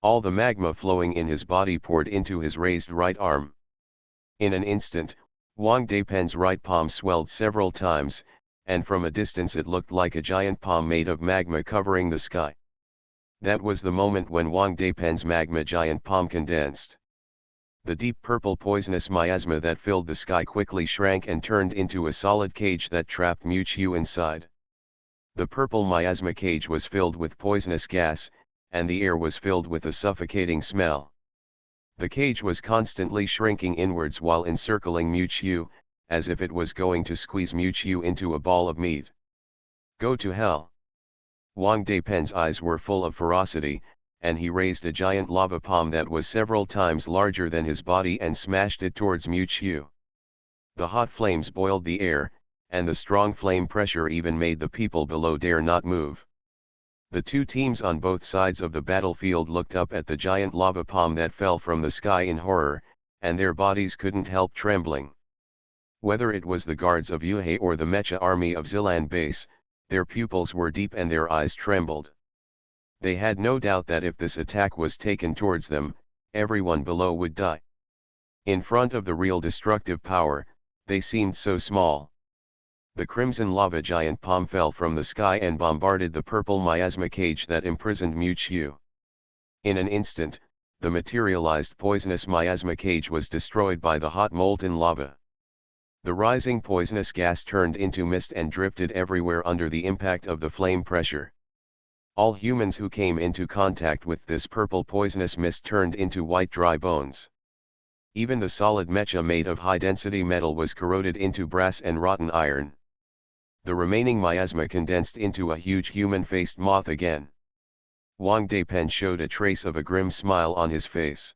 All the magma flowing in his body poured into his raised right arm. In an instant, Wang Daipen's right palm swelled several times, and from a distance it looked like a giant palm made of magma covering the sky. That was the moment when Wang Daipen's magma giant palm condensed. The deep purple poisonous miasma that filled the sky quickly shrank and turned into a solid cage that trapped Mu Qiu inside. The purple miasma cage was filled with poisonous gas, and the air was filled with a suffocating smell. The cage was constantly shrinking inwards while encircling Mu Qiu, as if it was going to squeeze Mu Qiu into a ball of meat. Go to hell. Wang Daipen's eyes were full of ferocity, and he raised a giant lava palm that was several times larger than his body and smashed it towards Mu Qiu. The hot flames boiled the air, and the strong flame pressure even made the people below dare not move. The two teams on both sides of the battlefield looked up at the giant lava palm that fell from the sky in horror, and their bodies couldn't help trembling. Whether it was the guards of Yuhe or the Mecha army of Zilan base, their pupils were deep and their eyes trembled. They had no doubt that if this attack was taken towards them, everyone below would die. In front of the real destructive power, they seemed so small. The crimson lava giant palm fell from the sky and bombarded the purple miasma cage that imprisoned Mu Qiu. In an instant, the materialized poisonous miasma cage was destroyed by the hot molten lava. The rising poisonous gas turned into mist and drifted everywhere under the impact of the flame pressure. All humans who came into contact with this purple poisonous mist turned into white dry bones. Even the solid mecha made of high-density metal was corroded into brass and rotten iron. The remaining miasma condensed into a huge human-faced moth again. Wang Daipen showed a trace of a grim smile on his face.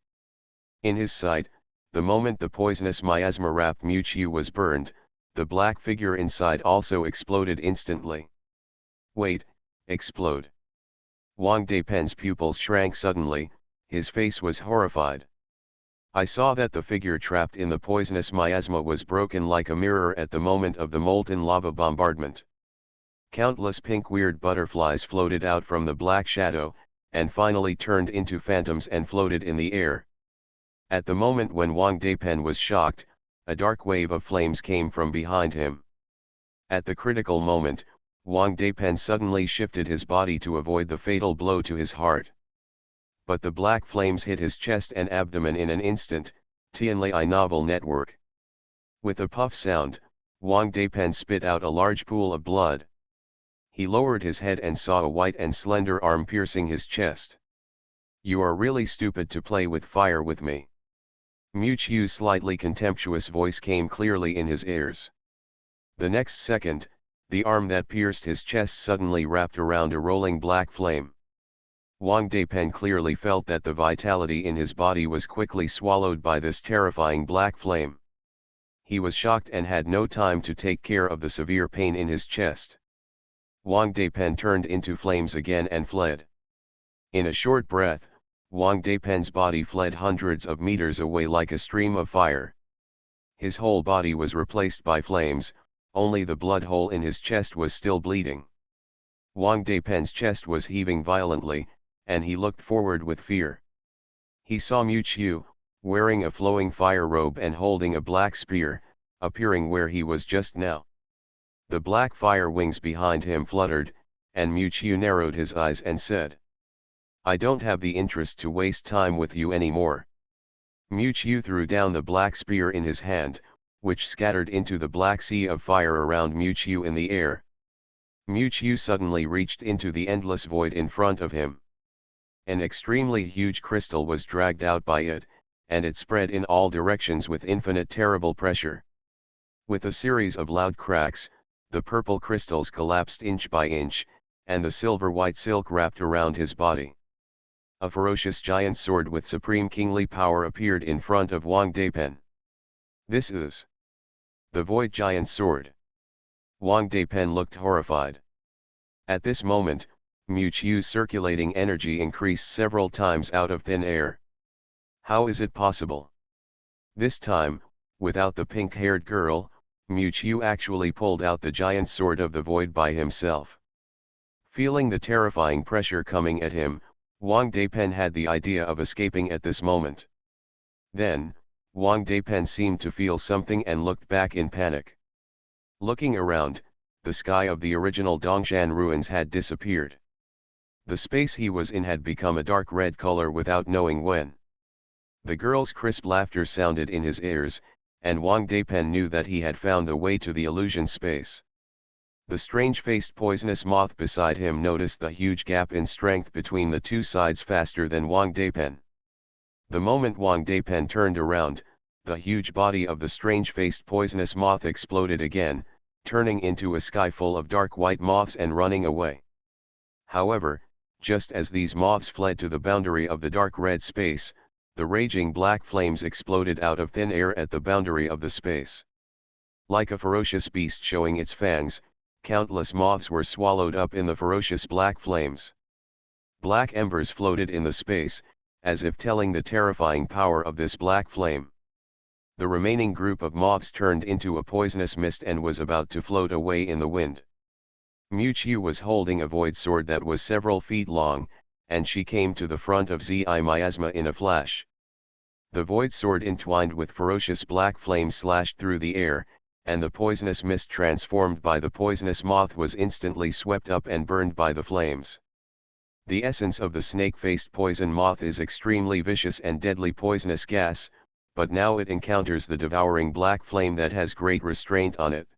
In his sight, the moment the poisonous miasma wrapped Mu Qiu was burned, the black figure inside also exploded instantly. Wait, explode. Wang Daipen's pupils shrank suddenly, his face was horrified. I saw that the figure trapped in the poisonous miasma was broken like a mirror at the moment of the molten lava bombardment. Countless pink weird butterflies floated out from the black shadow, and finally turned into phantoms and floated in the air. At the moment when Wang Daipen was shocked, a dark wave of flames came from behind him. At the critical moment, Wang Deipen suddenly shifted his body to avoid the fatal blow to his heart. But the black flames hit his chest and abdomen in an instant. Tianlai novel network. With a puff sound, Wang Deipen spit out a large pool of blood. He lowered his head and saw a white and slender arm piercing his chest. "You are really stupid to play with fire with me." Mu Chiu's slightly contemptuous voice came clearly in his ears. The next second, the arm that pierced his chest suddenly wrapped around a rolling black flame. Wang Deipen clearly felt that the vitality in his body was quickly swallowed by this terrifying black flame. He was shocked and had no time to take care of the severe pain in his chest. Wang Deipen turned into flames again and fled. In a short breath, Wang Deipen's body fled hundreds of meters away like a stream of fire. His whole body was replaced by flames, only the blood hole in his chest was still bleeding. Wang Deipen's chest was heaving violently, and he looked forward with fear. He saw Mu Chiu, wearing a flowing fire robe and holding a black spear, appearing where he was just now. The black fire wings behind him fluttered, and Mu Chiu narrowed his eyes and said, "I don't have the interest to waste time with you anymore." Mu Chiu threw down the black spear in his hand, which scattered into the black sea of fire around Mu Chiu in the air. Mu Chiu suddenly reached into the endless void in front of him. An extremely huge crystal was dragged out by it, and it spread in all directions with infinite terrible pressure. With a series of loud cracks, the purple crystals collapsed inch by inch, and the silver-white silk wrapped around his body. A ferocious giant sword with supreme kingly power appeared in front of Wang Deipen. "This is the Void Giant Sword." Wang Deipen looked horrified. At this moment, Mu Chiu's circulating energy increased several times out of thin air. How is it possible? This time, without the pink-haired girl, Mu Chiu actually pulled out the giant sword of the void by himself. Feeling the terrifying pressure coming at him, Wang Deipen had the idea of escaping at this moment. Then, Wang Deipen seemed to feel something and looked back in panic. Looking around, the sky of the original Dongshan ruins had disappeared. The space he was in had become a dark red color without knowing when. The girl's crisp laughter sounded in his ears, and Wang Deipen knew that he had found the way to the illusion space. The strange-faced poisonous moth beside him noticed the huge gap in strength between the two sides faster than Wang Deipen. The moment Wang Deipen turned around, the huge body of the strange-faced poisonous moth exploded again, turning into a sky full of dark white moths and running away. However, just as these moths fled to the boundary of the dark red space, the raging black flames exploded out of thin air at the boundary of the space. Like a ferocious beast showing its fangs, countless moths were swallowed up in the ferocious black flames. Black embers floated in the space, as if telling the terrifying power of this black flame. The remaining group of moths turned into a poisonous mist and was about to float away in the wind. Mu Chiu was holding a void sword that was several feet long, and she came to the front of Zi Miasma in a flash. The void sword entwined with ferocious black flames slashed through the air, and the poisonous mist transformed by the poisonous moth was instantly swept up and burned by the flames. The essence of the snake-faced poison moth is extremely vicious and deadly poisonous gas, but now it encounters the devouring black flame that has great restraint on it.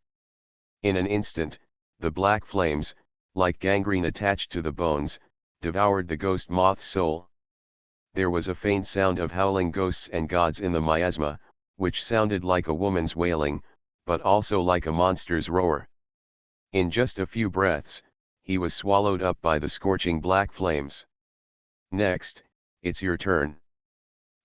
In an instant, the black flames, like gangrene attached to the bones, devoured the ghost moth's soul. There was a faint sound of howling ghosts and gods in the miasma, which sounded like a woman's wailing, but also like a monster's roar. In just a few breaths, he was swallowed up by the scorching black flames. "Next, it's your turn."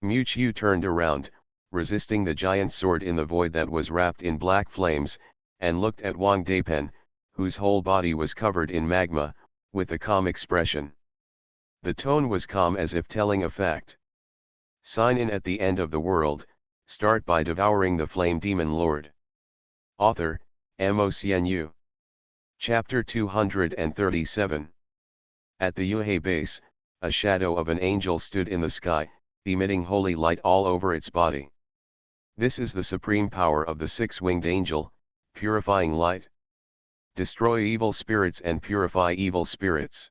Mu Chiu turned around, resisting the giant sword in the void that was wrapped in black flames, and looked at Wang Deipen, whose whole body was covered in magma, with a calm expression. The tone was calm as if telling a fact. Sign in at the end of the world, start by devouring the flame demon lord. Author, Mo. Chapter 237. At the Yuhei base, a shadow of an angel stood in the sky, emitting holy light all over its body. This is the supreme power of the six-winged angel, purifying light. destroy evil spirits and purify evil spirits.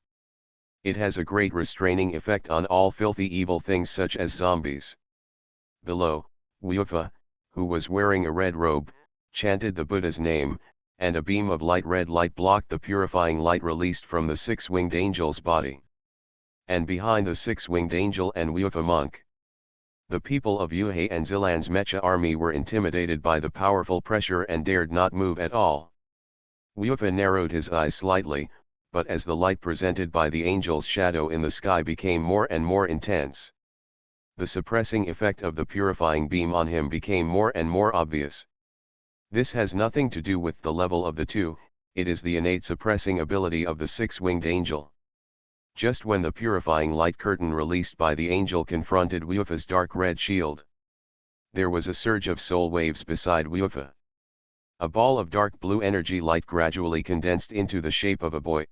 It has a great restraining effect on all filthy evil things such as zombies. Below, Wufa, who was wearing a red robe, chanted the Buddha's name, and a beam of red light blocked the purifying light released from the six-winged angel's body. And behind the six-winged angel and Wufa monk, the people of Yuhei and Zilan's mecha army were intimidated by the powerful pressure and dared not move at all. Wufa narrowed his eyes slightly, but as the light presented by the angel's shadow in the sky became more and more intense, the suppressing effect of the purifying beam on him became more and more obvious. This has nothing to do with the level of the two, it is the innate suppressing ability of the six-winged angel. Just when the purifying light curtain released by the angel confronted Wufa's dark red shield, there was a surge of soul waves beside Wufa. A ball of dark blue energy light gradually condensed into the shape of a boy.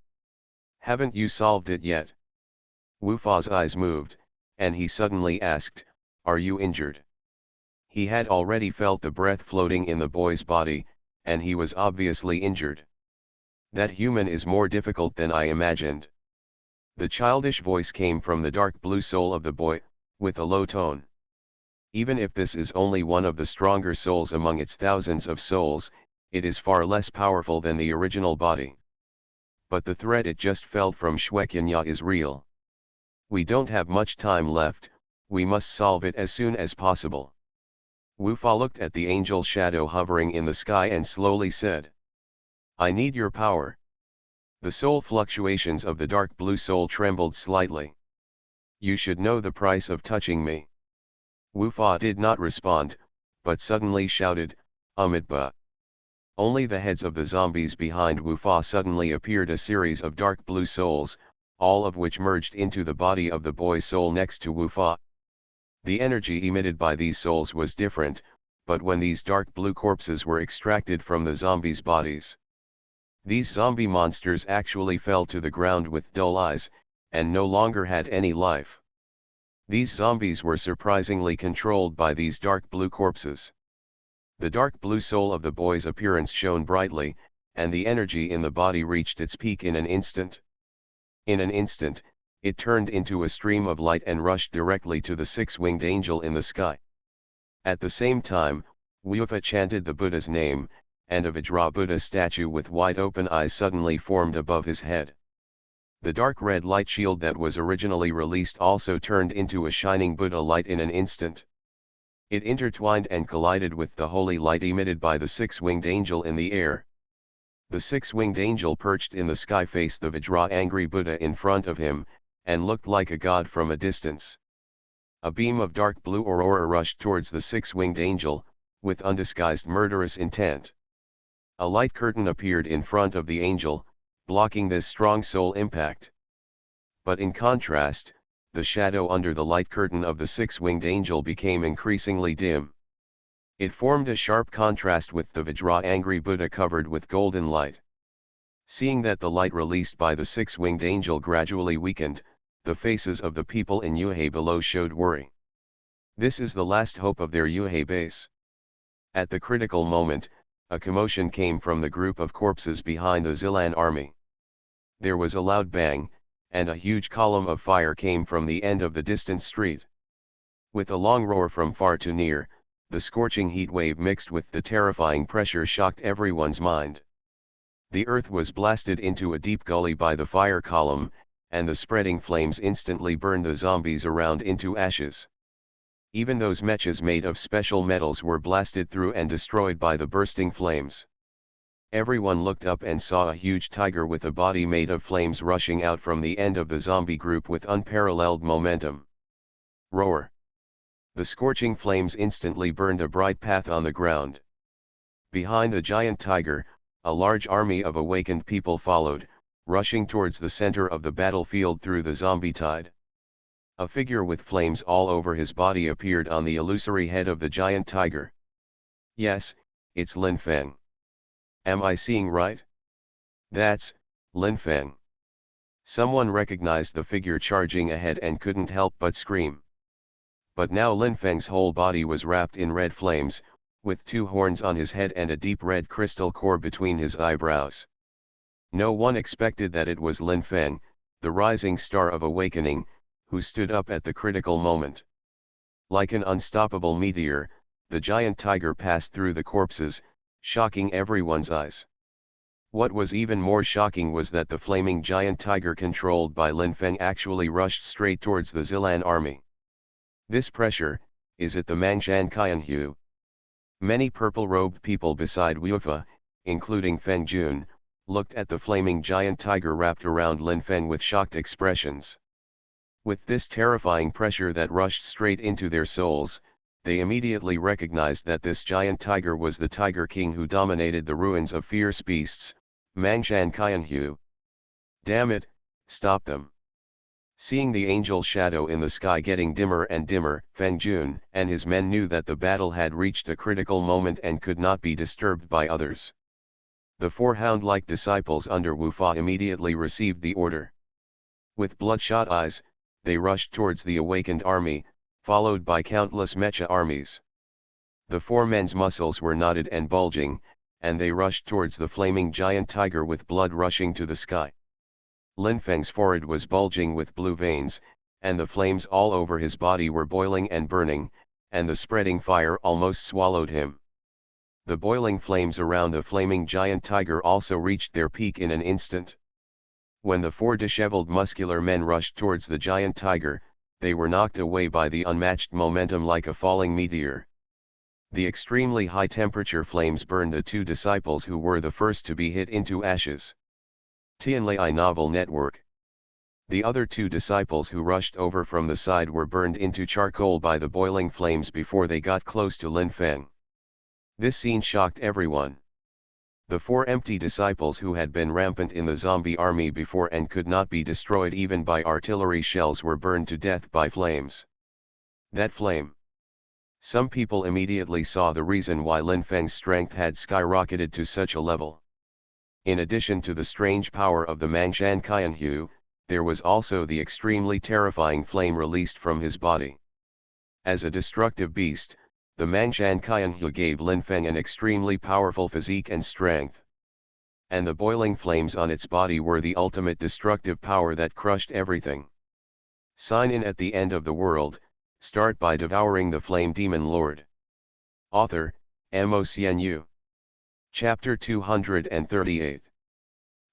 "Haven't you solved it yet?" Wufa's eyes moved, and he suddenly asked, "Are you injured?" He had already felt the breath floating in the boy's body, and he was obviously injured. "That human is more difficult than I imagined." The childish voice came from the dark blue soul of the boy, with a low tone. "Even if this is only one of the stronger souls among its thousands of souls, it is far less powerful than the original body. But the threat it just felt from Shwekanya is real. We don't have much time left, we must solve it as soon as possible." Wufa looked at the angel shadow hovering in the sky and slowly said, "I need your power." The soul fluctuations of the dark blue soul trembled slightly. "You should know the price of touching me." Wufa did not respond, but suddenly shouted, "Amitba." Only the heads of the zombies behind Wufa suddenly appeared, a series of dark blue souls, all of which merged into the body of the boy's soul next to Wufa. The energy emitted by these souls was different, but when these dark blue corpses were extracted from the zombies' bodies, these zombie monsters actually fell to the ground with dull eyes, and no longer had any life. These zombies were surprisingly controlled by these dark blue corpses. The dark blue soul of the boy's appearance shone brightly, and the energy in the body reached its peak in an instant. In an instant, it turned into a stream of light and rushed directly to the six-winged angel in the sky. At the same time, Wufa chanted the Buddha's name, and a Vajra Buddha statue with wide-open eyes suddenly formed above his head. The dark red light shield that was originally released also turned into a shining Buddha light in an instant. It intertwined and collided with the holy light emitted by the six-winged angel in the air. The six-winged angel perched in the sky faced the Vajra angry Buddha in front of him, and looked like a god from a distance. A beam of dark blue aurora rushed towards the six-winged angel, with undisguised murderous intent. A light curtain appeared in front of the angel, blocking this strong soul impact. But in contrast, the shadow under the light curtain of the six-winged angel became increasingly dim. It formed a sharp contrast with the Vajra angry Buddha covered with golden light. Seeing that the light released by the six-winged angel gradually weakened, the faces of the people in Yuhei below showed worry. This is the last hope of their Yuhei base. At the critical moment, a commotion came from the group of corpses behind the Zilan army. There was a loud bang, and a huge column of fire came from the end of the distant street. With a long roar from far to near, the scorching heat wave mixed with the terrifying pressure shocked everyone's mind. The earth was blasted into a deep gully by the fire column, and the spreading flames instantly burned the zombies around into ashes. Even those mechas made of special metals were blasted through and destroyed by the bursting flames. Everyone looked up and saw a huge tiger with a body made of flames rushing out from the end of the zombie group with unparalleled momentum. Roar! The scorching flames instantly burned a bright path on the ground. Behind the giant tiger, a large army of awakened people followed, rushing towards the center of the battlefield through the zombie tide. A figure with flames all over his body appeared on the illusory head of the giant tiger. Yes, it's Lin Feng. Am I seeing right? That's Lin Feng. Someone recognized the figure charging ahead and couldn't help but scream. But now Lin Feng's whole body was wrapped in red flames, with two horns on his head and a deep red crystal core between his eyebrows. No one expected that it was Lin Feng, the rising star of awakening, who stood up at the critical moment. Like an unstoppable meteor, the giant tiger passed through the corpses, shocking everyone's eyes. What was even more shocking was that the flaming giant tiger controlled by Lin Feng actually rushed straight towards the Zilan army. This pressure, is it the Mangshan Qianhu? Many purple-robed people beside Wufa, including Feng Jun, looked at the flaming giant tiger wrapped around Lin Feng with shocked expressions. With this terrifying pressure that rushed straight into their souls, they immediately recognized that this giant tiger was the Tiger King who dominated the ruins of fierce beasts, Mangshan Qianhu. Damn it, stop them. Seeing the angel shadow in the sky getting dimmer and dimmer, Feng Jun and his men knew that the battle had reached a critical moment and could not be disturbed by others. The four hound-like disciples under Wu Fa immediately received the order. With bloodshot eyes, they rushed towards the awakened army, followed by countless mecha armies. The four men's muscles were knotted and bulging, and they rushed towards the flaming giant tiger with blood rushing to the sky. Lin Feng's forehead was bulging with blue veins, and the flames all over his body were boiling and burning, and the spreading fire almost swallowed him. The boiling flames around the flaming giant tiger also reached their peak in an instant. When the four disheveled muscular men rushed towards the giant tiger, they were knocked away by the unmatched momentum like a falling meteor. The extremely high temperature flames burned the two disciples who were the first to be hit into ashes. Tianlai Novel Network. The other two disciples who rushed over from the side were burned into charcoal by the boiling flames before they got close to Lin Feng. This scene shocked everyone. The four empty disciples who had been rampant in the zombie army before and could not be destroyed even by artillery shells were burned to death by flames. That flame. Some people immediately saw the reason why Lin Feng's strength had skyrocketed to such a level. In addition to the strange power of the Mangshan Qianhu, there was also the extremely terrifying flame released from his body. As a destructive beast, the Mangshan Qianhu gave Lin Feng an extremely powerful physique and strength. And the boiling flames on its body were the ultimate destructive power that crushed everything. Sign in at the end of the world, start by devouring the flame demon lord. Author, MOCNU. Chapter 238.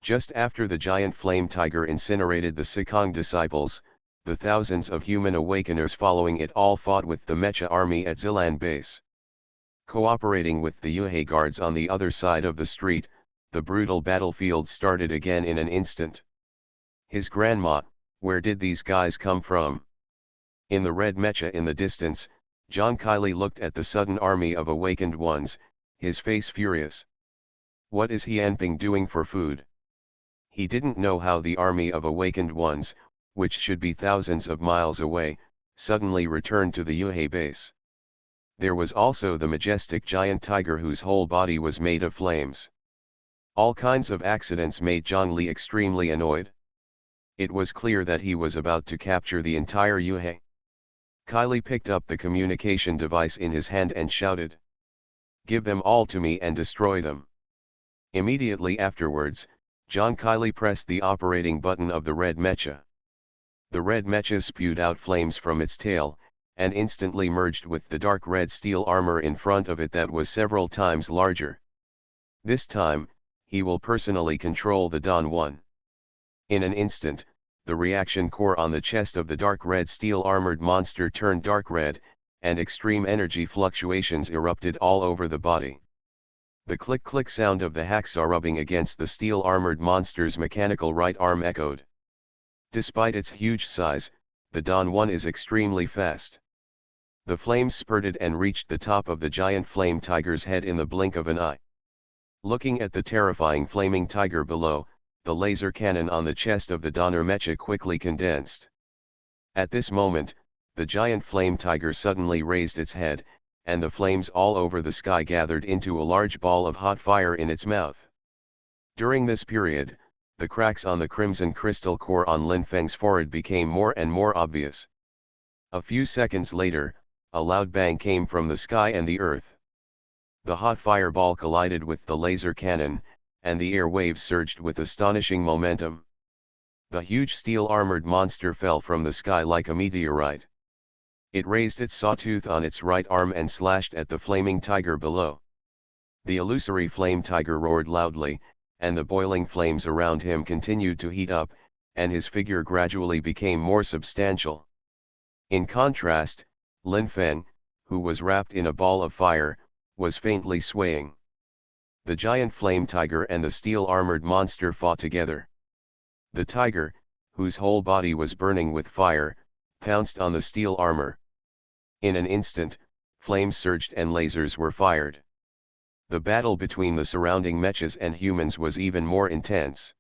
Just after the giant flame tiger incinerated the Sikong disciples, the thousands of human awakeners following it all fought with the Mecha army at Zilan base. Cooperating with the Yuhei guards on the other side of the street, the brutal battlefield started again in an instant. His grandma, where did these guys come from? In the red Mecha in the distance, John Kiley looked at the sudden army of awakened ones, his face furious. What is he Anping doing for food? He didn't know how the army of awakened ones, which should be thousands of miles away, suddenly returned to the Yuhei base. There was also the majestic giant tiger whose whole body was made of flames. All kinds of accidents made Zhang Li extremely annoyed. It was clear that he was about to capture the entire Yuhei. Kiley picked up the communication device in his hand and shouted, "Give them all to me and destroy them." Immediately afterwards, John Kiley pressed the operating button of the red mecha. The red mecha spewed out flames from its tail, and instantly merged with the dark red steel armor in front of it that was several times larger. This time, he will personally control the Dawn One. In an instant, the reaction core on the chest of the dark red steel armored monster turned dark red, and extreme energy fluctuations erupted all over the body. The click-click sound of the hacksaw rubbing against the steel-armored monster's mechanical right arm echoed. Despite its huge size, the Dawn One is extremely fast. The flames spurted and reached the top of the giant flame tiger's head in the blink of an eye. Looking at the terrifying flaming tiger below, the laser cannon on the chest of the Donner Mecha quickly condensed. At this moment, the giant flame tiger suddenly raised its head, and the flames all over the sky gathered into a large ball of hot fire in its mouth. During this period, the cracks on the crimson crystal core on Lin Feng's forehead became more and more obvious. A few seconds later, a loud bang came from the sky and the earth. The hot fireball collided with the laser cannon, and the air waves surged with astonishing momentum. The huge steel-armored monster fell from the sky like a meteorite. It raised its sawtooth on its right arm and slashed at the flaming tiger below. The illusory flame tiger roared loudly, and the boiling flames around him continued to heat up, and his figure gradually became more substantial. In contrast, Lin Feng, who was wrapped in a ball of fire, was faintly swaying. The giant flame tiger and the steel-armored monster fought together. The tiger, whose whole body was burning with fire, pounced on the steel armor. In an instant, flames surged and lasers were fired. The battle between the surrounding mechas and humans was even more intense.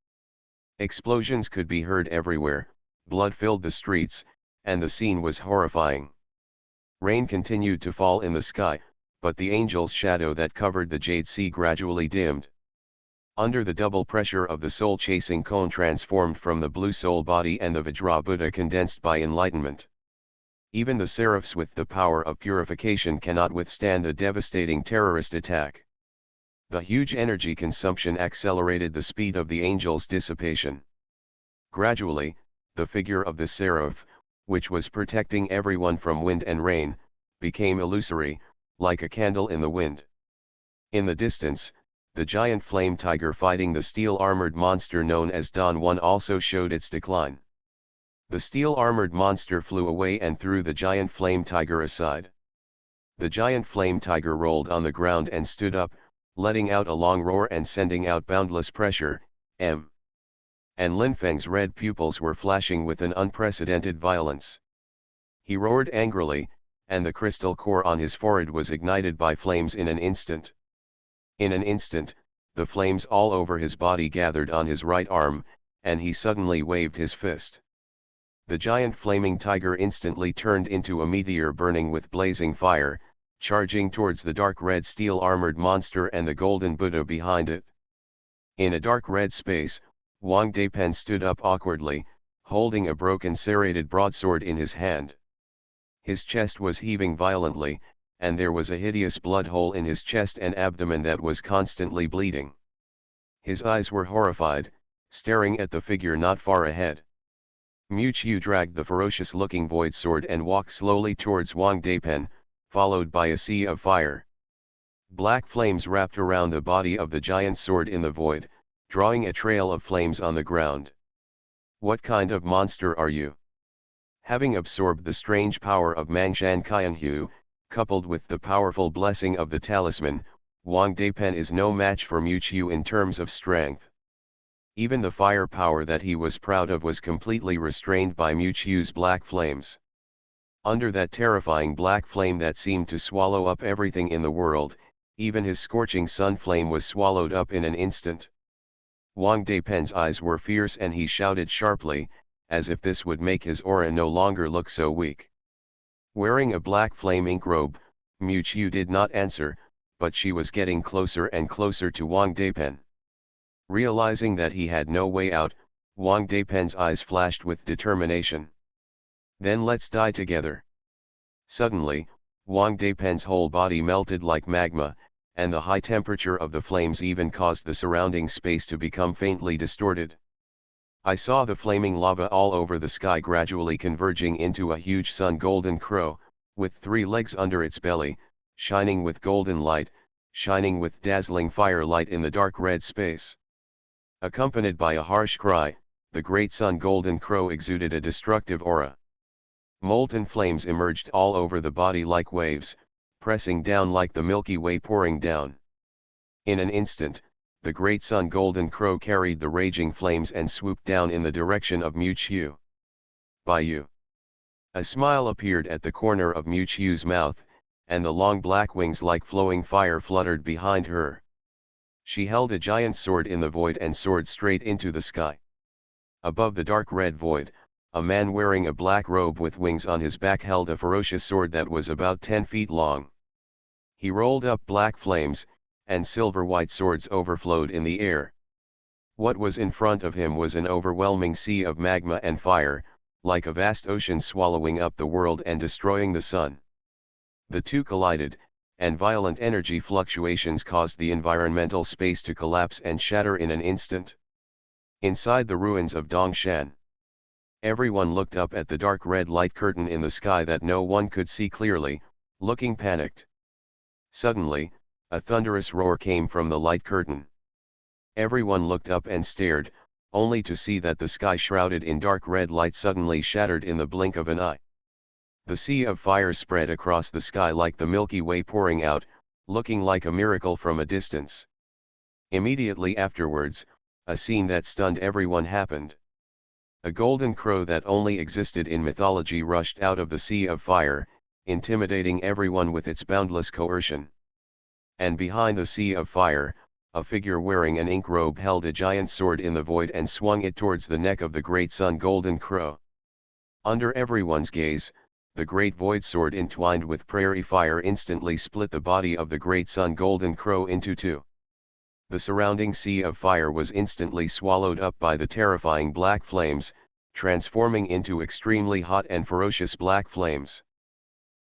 Explosions could be heard everywhere, blood filled the streets, and the scene was horrifying. Rain continued to fall in the sky, but the angel's shadow that covered the Jade Sea gradually dimmed. Under the double pressure of the soul-chasing cone transformed from the blue soul body and the Vajra Buddha condensed by enlightenment. Even the seraphs with the power of purification cannot withstand the devastating terrorist attack. The huge energy consumption accelerated the speed of the angel's dissipation. Gradually, the figure of the seraph, which was protecting everyone from wind and rain, became illusory, like a candle in the wind. In the distance, the giant flame tiger fighting the steel-armored monster known as Don One also showed its decline. The steel-armored monster flew away and threw the giant flame tiger aside. The giant flame tiger rolled on the ground and stood up, letting out a long roar and sending out boundless pressure, and Lin Feng's red pupils were flashing with an unprecedented violence. He roared angrily, and the crystal core on his forehead was ignited by flames in an instant. In an instant, the flames all over his body gathered on his right arm, and he suddenly waved his fist. The giant flaming tiger instantly turned into a meteor burning with blazing fire, charging towards the dark red steel-armored monster and the golden Buddha behind it. In a dark red space, Wang Deipen stood up awkwardly, holding a broken serrated broadsword in his hand. His chest was heaving violently, and there was a hideous blood hole in his chest and abdomen that was constantly bleeding. His eyes were horrified, staring at the figure not far ahead. Mu Qiu dragged the ferocious-looking void sword and walked slowly towards Wang Deipen, followed by a sea of fire. Black flames wrapped around the body of the giant sword in the void, drawing a trail of flames on the ground. What kind of monster are you? Having absorbed the strange power of Mangshan Qianhu, coupled with the powerful blessing of the talisman, Wang Deipen is no match for Mu Qiu in terms of strength. Even the fire power that he was proud of was completely restrained by Mu Qiu's black flames. Under that terrifying black flame that seemed to swallow up everything in the world, even his scorching sun flame was swallowed up in an instant. Wang Deipen's eyes were fierce and he shouted sharply, as if this would make his aura no longer look so weak. Wearing a black flame ink robe, Mu Qiu did not answer, but she was getting closer and closer to Wang Deipen. Realizing that he had no way out, Wang Deipen's eyes flashed with determination. Then let's die together. Suddenly, Wang Deipen's whole body melted like magma, and the high temperature of the flames even caused the surrounding space to become faintly distorted. I saw the flaming lava all over the sky gradually converging into a huge sun golden crow, with 3 legs under its belly, shining with golden light, shining with dazzling firelight in the dark red space. Accompanied by a harsh cry, the great sun golden crow exuded a destructive aura. Molten flames emerged all over the body like waves, pressing down like the Milky Way pouring down. In an instant, the great sun golden crow carried the raging flames and swooped down in the direction of Mu Qiu. By you. A smile appeared at the corner of Mu Qiu's mouth, and the long black wings like flowing fire fluttered behind her. She held a giant sword in the void and soared straight into the sky. Above the dark red void, a man wearing a black robe with wings on his back held a ferocious sword that was about 10 feet long. He rolled up black flames, and silver-white swords overflowed in the air. What was in front of him was an overwhelming sea of magma and fire, like a vast ocean swallowing up the world and destroying the sun. The two collided, and violent energy fluctuations caused the environmental space to collapse and shatter in an instant. Inside the ruins of Dongshan, everyone looked up at the dark red light curtain in the sky that no one could see clearly, looking panicked. Suddenly, a thunderous roar came from the light curtain. Everyone looked up and stared, only to see that the sky shrouded in dark red light suddenly shattered in the blink of an eye. The sea of fire spread across the sky like the Milky Way pouring out, looking like a miracle from a distance. Immediately afterwards, a scene that stunned everyone happened. A golden crow that only existed in mythology rushed out of the sea of fire, intimidating everyone with its boundless coercion. And behind the sea of fire, a figure wearing an ink robe held a giant sword in the void and swung it towards the neck of the great sun golden crow. Under everyone's gaze, the great void sword entwined with prairie fire instantly split the body of the great sun golden crow into two. The surrounding sea of fire was instantly swallowed up by the terrifying black flames, transforming into extremely hot and ferocious black flames.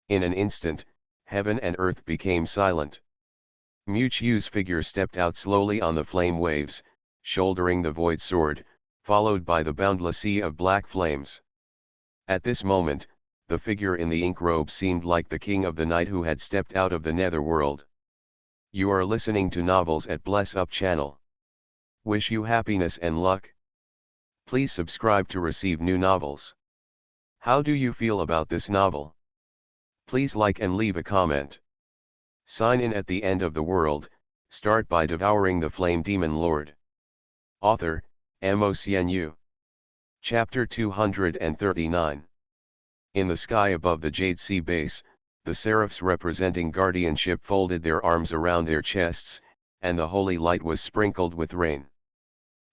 In an instant, heaven and earth became silent. Muchu's figure stepped out slowly on the flame waves, shouldering the void sword, followed by the boundless sea of black flames. At this moment, the figure in the ink robe seemed like the king of the night who had stepped out of the netherworld. You are listening to Novels at Bless Up channel. Wish you happiness and luck. Please subscribe to receive new novels. How do you feel about this novel? Please like and leave a comment. Sign in at the end of the world. Start by devouring the flame demon lord. Author, MaleProtagonist. Chapter 239. In the sky above the Jade Sea base, the seraphs representing guardianship folded their arms around their chests, and the holy light was sprinkled with rain.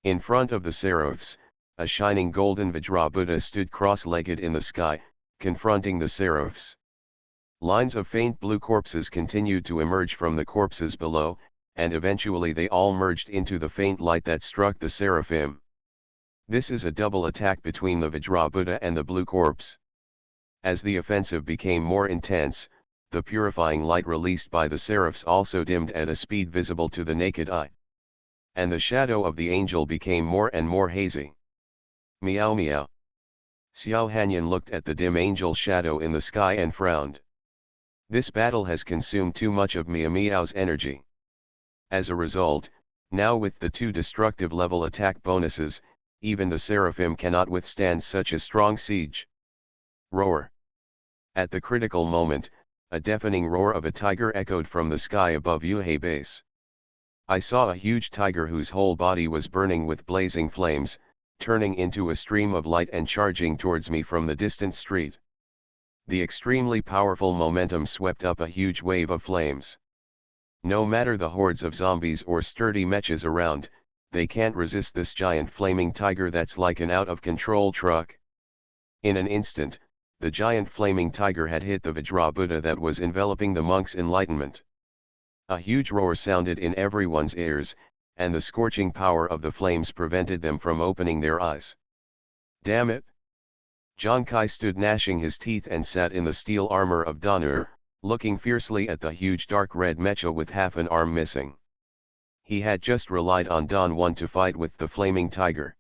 In front of the seraphs, a shining golden Vajra Buddha stood cross-legged in the sky, confronting the seraphs. Lines of faint blue corpses continued to emerge from the corpses below, and eventually they all merged into the faint light that struck the seraphim. This is a double attack between the Vajra Buddha and the blue corpse. As the offensive became more intense, the purifying light released by the seraphs also dimmed at a speed visible to the naked eye. And the shadow of the angel became more and more hazy. Meow meow. Xiao Hanyan looked at the dim angel shadow in the sky and frowned. This battle has consumed too much of Meow Meow's energy. As a result, now with the two destructive level attack bonuses, even the seraphim cannot withstand such a strong siege. Roar. At the critical moment, a deafening roar of a tiger echoed from the sky above Yuhei base. I saw a huge tiger whose whole body was burning with blazing flames, turning into a stream of light and charging towards me from the distant street. The extremely powerful momentum swept up a huge wave of flames. No matter the hordes of zombies or sturdy mechas around, they can't resist this giant flaming tiger that's like an out-of-control truck. In an instant, the giant flaming tiger had hit the Vajra Buddha that was enveloping the monk's enlightenment. A huge roar sounded in everyone's ears, and the scorching power of the flames prevented them from opening their eyes. Damn it! John Kai stood gnashing his teeth and sat in the steel armor of Donner, looking fiercely at the huge dark red mecha with half an arm missing. He had just relied on Don 1 to fight with the flaming tiger.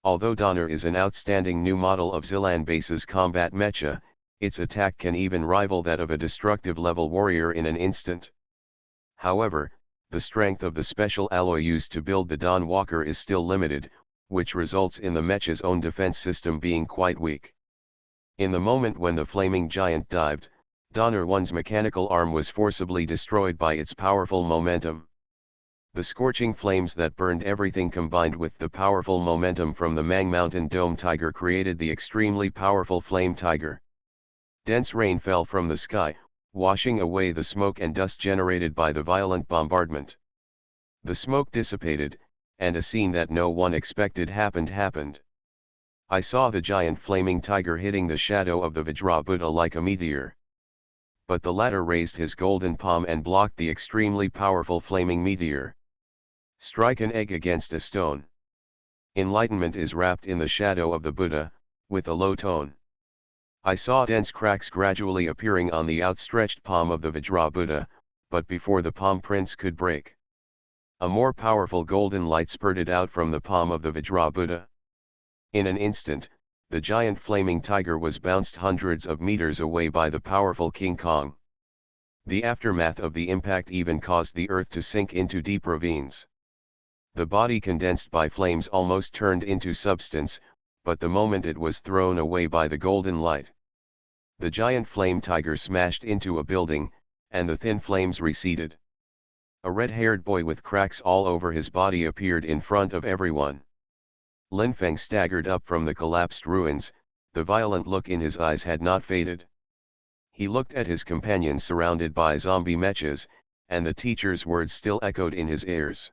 Although Donner is an outstanding new model of Zilan base's combat mecha, its attack can even rival that of a destructive level warrior in an instant. However, the strength of the special alloy used to build the Dawn Walker is still limited, which results in the mecha's own defense system being quite weak. In the moment when the flaming giant dived, Donner 1's mechanical arm was forcibly destroyed by its powerful momentum. The scorching flames that burned everything combined with the powerful momentum from the Mang Mountain Dome Tiger created the extremely powerful Flame Tiger. Dense rain fell from the sky, washing away the smoke and dust generated by the violent bombardment. The smoke dissipated, and a scene that no one expected happened. I saw the giant flaming tiger hitting the shadow of the Vajra Buddha like a meteor. But the latter raised his golden palm and blocked the extremely powerful flaming meteor. Strike an egg against a stone. Enlightenment is wrapped in the shadow of the Buddha, with a low tone. I saw dense cracks gradually appearing on the outstretched palm of the Vajra Buddha, but before the palm prints could break, a more powerful golden light spurted out from the palm of the Vajra Buddha. In an instant, the giant flaming tiger was bounced hundreds of meters away by the powerful King Kong. The aftermath of the impact even caused the earth to sink into deep ravines. The body condensed by flames almost turned into substance, but the moment it was thrown away by the golden light, the giant flame tiger smashed into a building, and the thin flames receded. A red-haired boy with cracks all over his body appeared in front of everyone. Lin Feng staggered up from the collapsed ruins, the violent look in his eyes had not faded. He looked at his companions surrounded by zombie mechas, and the teacher's words still echoed in his ears.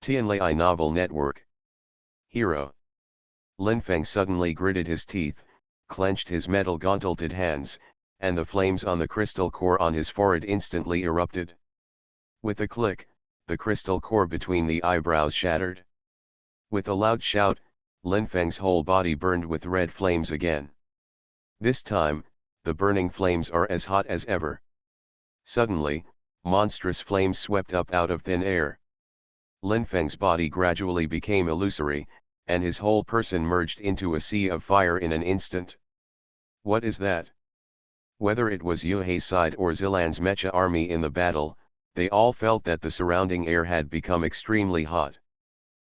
Tianlai Novel Network. Hero. Lin Feng suddenly gritted his teeth, clenched his metal gauntleted hands, and the flames on the crystal core on his forehead instantly erupted. With a click, the crystal core between the eyebrows shattered. With a loud shout, Lin Feng's whole body burned with red flames again. This time, the burning flames are as hot as ever. Suddenly, monstrous flames swept up out of thin air. Lin Feng's body gradually became illusory, and his whole person merged into a sea of fire in an instant. What is that? Whether it was Yuhei's side or Zilan's mecha army in the battle, they all felt that the surrounding air had become extremely hot.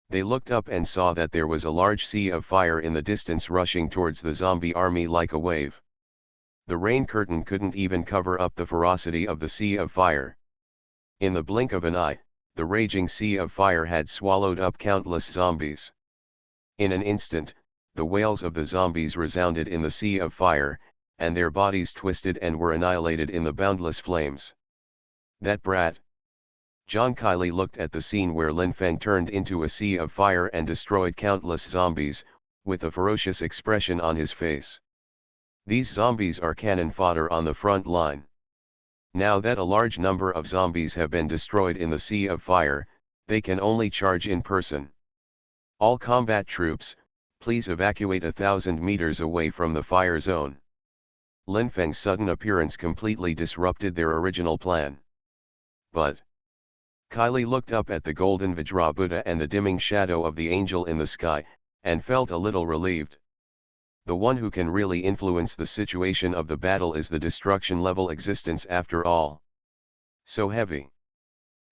They looked up and saw that there was a large sea of fire in the distance rushing towards the zombie army like a wave. The rain curtain couldn't even cover up the ferocity of the sea of fire. In the blink of an eye, the raging sea of fire had swallowed up countless zombies. In an instant, the wails of the zombies resounded in the sea of fire, and their bodies twisted and were annihilated in the boundless flames. That brat! Zhang Kaili looked at the scene where Lin Feng turned into a sea of fire and destroyed countless zombies, with a ferocious expression on his face. These zombies are cannon fodder on the front line. Now that a large number of zombies have been destroyed in the sea of fire, they can only charge in person. All combat troops, please evacuate 1,000 meters away from the fire zone. Lin Feng's sudden appearance completely disrupted their original plan. But Kylie looked up at the golden Vajra Buddha and the dimming shadow of the angel in the sky, and felt a little relieved. The one who can really influence the situation of the battle is the destruction-level existence after all. So heavy.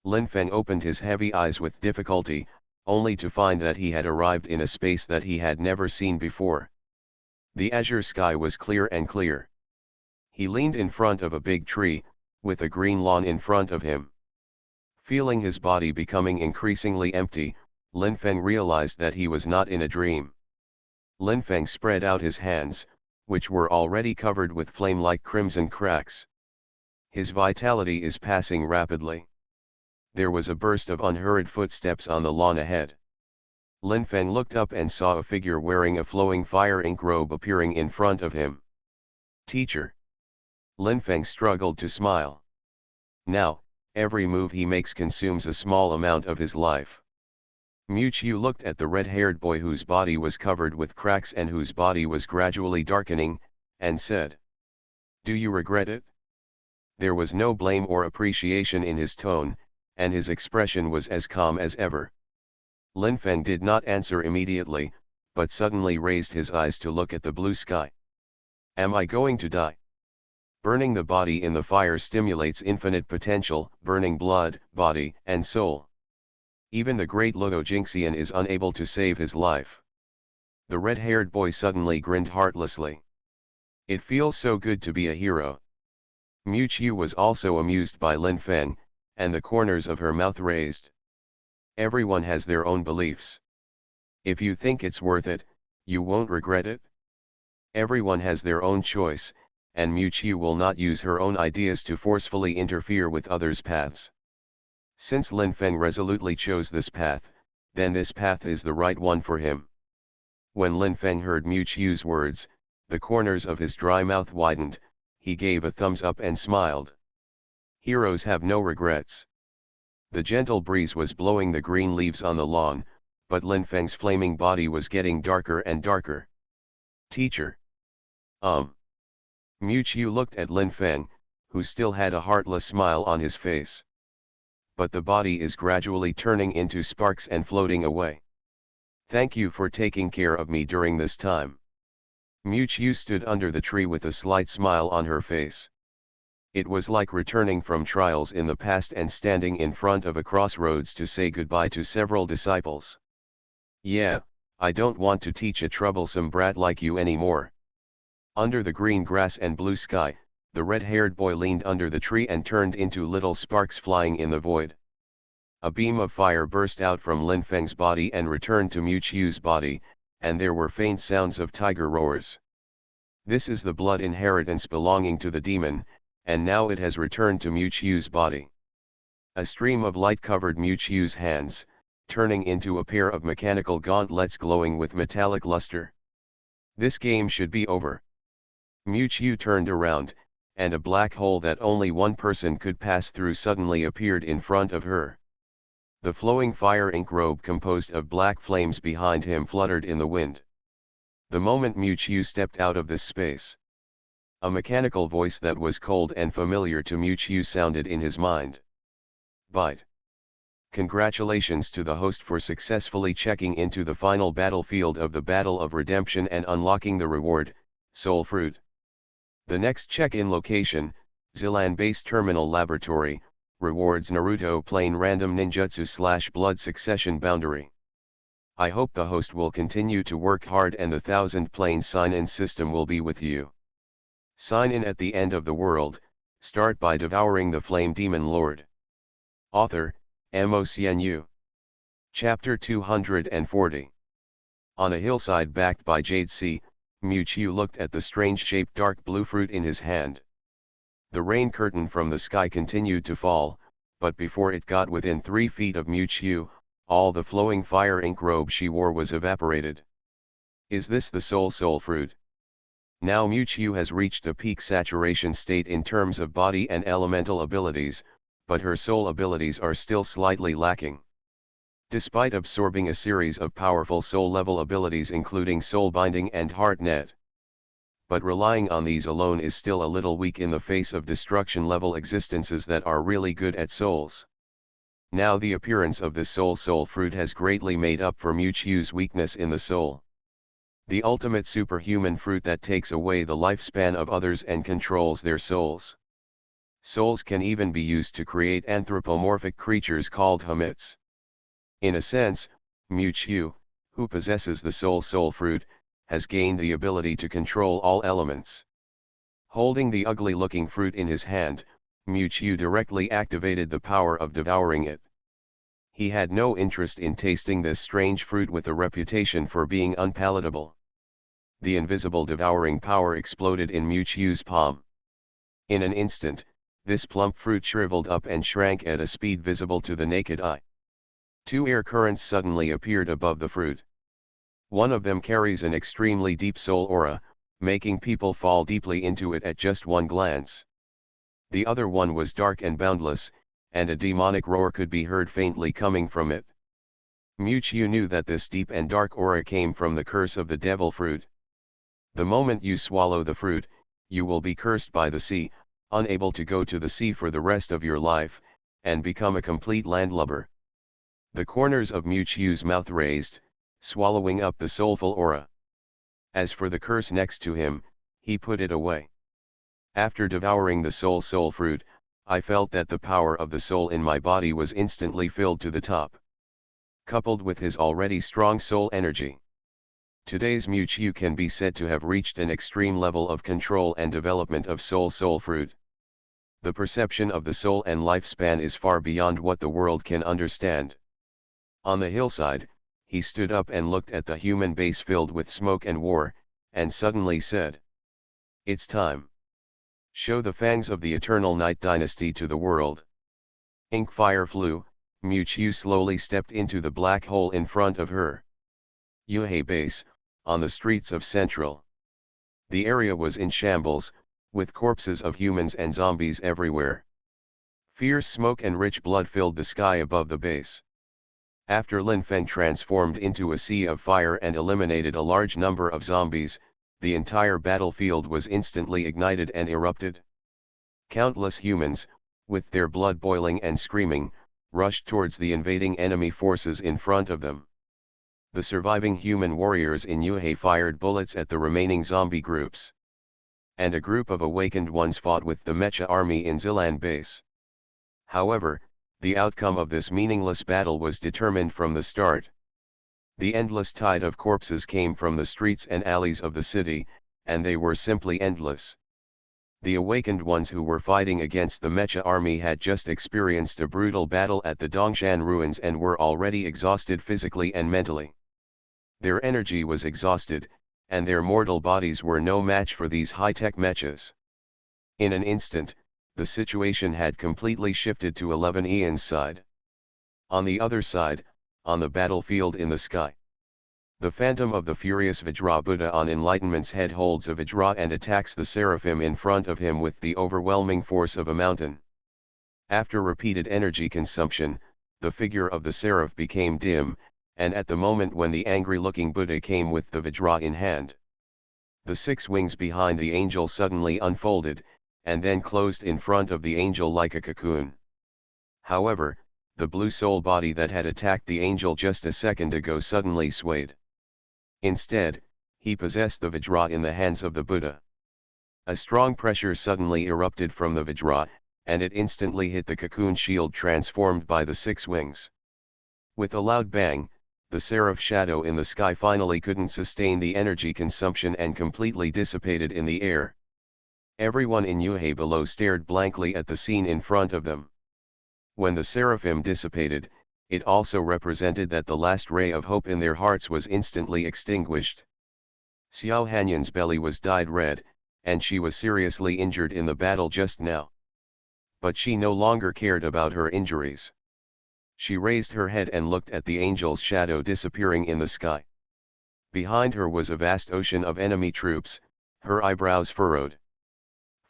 Lin Feng opened his heavy eyes with difficulty, only to find that he had arrived in a space that he had never seen before. The azure sky was clear and clear. He leaned in front of a big tree, with a green lawn in front of him. Feeling his body becoming increasingly empty, Lin Feng realized that he was not in a dream. Lin Feng spread out his hands, which were already covered with flame-like crimson cracks. His vitality is passing rapidly. There was a burst of unhurried footsteps on the lawn ahead. Lin Feng looked up and saw a figure wearing a flowing fire ink robe appearing in front of him. Teacher. Lin Feng struggled to smile. Now, every move he makes consumes a small amount of his life. Mu Qiu looked at the red-haired boy whose body was covered with cracks and whose body was gradually darkening, and said, "Do you regret it?" There was no blame or appreciation in his tone, and his expression was as calm as ever. Lin Feng did not answer immediately, but suddenly raised his eyes to look at the blue sky. Am I going to die? Burning the body in the fire stimulates infinite potential, burning blood, body, and soul. Even the great Luo Jingxian is unable to save his life. The red-haired boy suddenly grinned heartlessly. It feels so good to be a hero. Mu Qiu was also amused by Lin Feng, and the corners of her mouth raised. Everyone has their own beliefs. If you think it's worth it, you won't regret it. Everyone has their own choice, and Mu Qiu will not use her own ideas to forcefully interfere with others' paths. Since Lin Feng resolutely chose this path, then this path is the right one for him. When Lin Feng heard Mu Qiu's words, the corners of his dry mouth widened, he gave a thumbs up and smiled. Heroes have no regrets. The gentle breeze was blowing the green leaves on the lawn, but Lin Feng's flaming body was getting darker and darker. Teacher. Mu Qiu looked at Lin Feng, who still had a heartless smile on his face. But the body is gradually turning into sparks and floating away. Thank you for taking care of me during this time. Miu stood under the tree with a slight smile on her face. It was like returning from trials in the past and standing in front of a crossroads to say goodbye to several disciples. Yeah, I don't want to teach a troublesome brat like you anymore. Under the green grass and blue sky, the red-haired boy leaned under the tree and turned into little sparks flying in the void. A beam of fire burst out from Lin Feng's body and returned to Miu's body, and there were faint sounds of tiger roars. This is the blood inheritance belonging to the demon, and now it has returned to Miu's body. A stream of light covered Miu's hands, turning into a pair of mechanical gauntlets glowing with metallic luster. This game should be over. Miu turned around, and a black hole that only one person could pass through suddenly appeared in front of her. The flowing fire ink robe composed of black flames behind him fluttered in the wind. The moment Miu stepped out of this space, a mechanical voice that was cold and familiar to Miu sounded in his mind. Bite. Congratulations to the host for successfully checking into the final battlefield of the Battle of Redemption and unlocking the reward, Soul Fruit. The next check-in location, Zilan Base Terminal Laboratory, rewards Naruto Plane Random Ninjutsu/Blood Succession Boundary. I hope the host will continue to work hard and the 1000 plane sign-in system will be with you. Sign in at the end of the world, start by devouring the Flame Demon Lord. Author, Mo. Chapter 240. On a hillside backed by Jade Sea, Miu looked at the strange-shaped dark blue fruit in his hand. The rain curtain from the sky continued to fall, but before it got within 3 feet of Miu, all the flowing fire ink robe she wore was evaporated. Is this the soul fruit? Now Miu has reached a peak saturation state in terms of body and elemental abilities, but her soul abilities are still slightly lacking. Despite absorbing a series of powerful soul-level abilities including Soul Binding and Heart Net. But relying on these alone is still a little weak in the face of destruction-level existences that are really good at souls. Now the appearance of the soul fruit has greatly made up for Miu's weakness in the soul. The ultimate superhuman fruit that takes away the lifespan of others and controls their souls. Souls can even be used to create anthropomorphic creatures called Hamits. In a sense, Miu, who possesses the soul fruit, has gained the ability to control all elements. Holding the ugly-looking fruit in his hand, Miu directly activated the power of devouring it. He had no interest in tasting this strange fruit with a reputation for being unpalatable. The invisible devouring power exploded in Miu's palm. In an instant, this plump fruit shriveled up and shrank at a speed visible to the naked eye. 2 air currents suddenly appeared above the fruit. One of them carries an extremely deep soul aura, making people fall deeply into it at just one glance. The other one was dark and boundless, and a demonic roar could be heard faintly coming from it. Miu knew that this deep and dark aura came from the curse of the devil fruit. The moment you swallow the fruit, you will be cursed by the sea, unable to go to the sea for the rest of your life, and become a complete landlubber. The corners of Miu's mouth raised, swallowing up the soulful aura. As for the curse next to him, he put it away. After devouring the soul fruit, I felt that the power of the soul in my body was instantly filled to the top. Coupled with his already strong soul energy, today's Miu can be said to have reached an extreme level of control and development of soul fruit. The perception of the soul and lifespan is far beyond what the world can understand. On the hillside, he stood up and looked at the human base filled with smoke and war, and suddenly said, "It's time. Show the fangs of the eternal night dynasty to the world." Ink fire flew, Miu slowly stepped into the black hole in front of her. Yuhei Base, on the streets of Central. The area was in shambles, with corpses of humans and zombies everywhere. Fierce smoke and rich blood filled the sky above the base. After Lin Feng transformed into a sea of fire and eliminated a large number of zombies, the entire battlefield was instantly ignited and erupted. Countless humans, with their blood boiling and screaming, rushed towards the invading enemy forces in front of them. The surviving human warriors in Yuhei fired bullets at the remaining zombie groups. And a group of awakened ones fought with the Mecha army in Zilan base. However, the outcome of this meaningless battle was determined from the start. The endless tide of corpses came from the streets and alleys of the city, and they were simply endless. The awakened ones who were fighting against the Mecha army had just experienced a brutal battle at the Dongshan ruins and were already exhausted physically and mentally. Their energy was exhausted, and their mortal bodies were no match for these high-tech mechas. In an instant, the situation had completely shifted to 11 Ian's side. On the other side, on the battlefield in the sky, the phantom of the furious Vajra Buddha on Enlightenment's head holds a Vajra and attacks the seraphim in front of him with the overwhelming force of a mountain. After repeated energy consumption, the figure of the seraph became dim, and at the moment when the angry-looking Buddha came with the Vajra in hand, the 6 wings behind the angel suddenly unfolded, and then closed in front of the angel like a cocoon. However, the blue soul body that had attacked the angel just a second ago suddenly swayed. Instead, he possessed the Vajra in the hands of the Buddha. A strong pressure suddenly erupted from the Vajra, and it instantly hit the cocoon shield transformed by the 6 wings. With a loud bang, the seraph shadow in the sky finally couldn't sustain the energy consumption and completely dissipated in the air. Everyone in Yuhei below stared blankly at the scene in front of them. When the seraphim dissipated, it also represented that the last ray of hope in their hearts was instantly extinguished. Xiao Hanyan's belly was dyed red, and she was seriously injured in the battle just now. But she no longer cared about her injuries. She raised her head and looked at the angel's shadow disappearing in the sky. Behind her was a vast ocean of enemy troops, her eyebrows furrowed.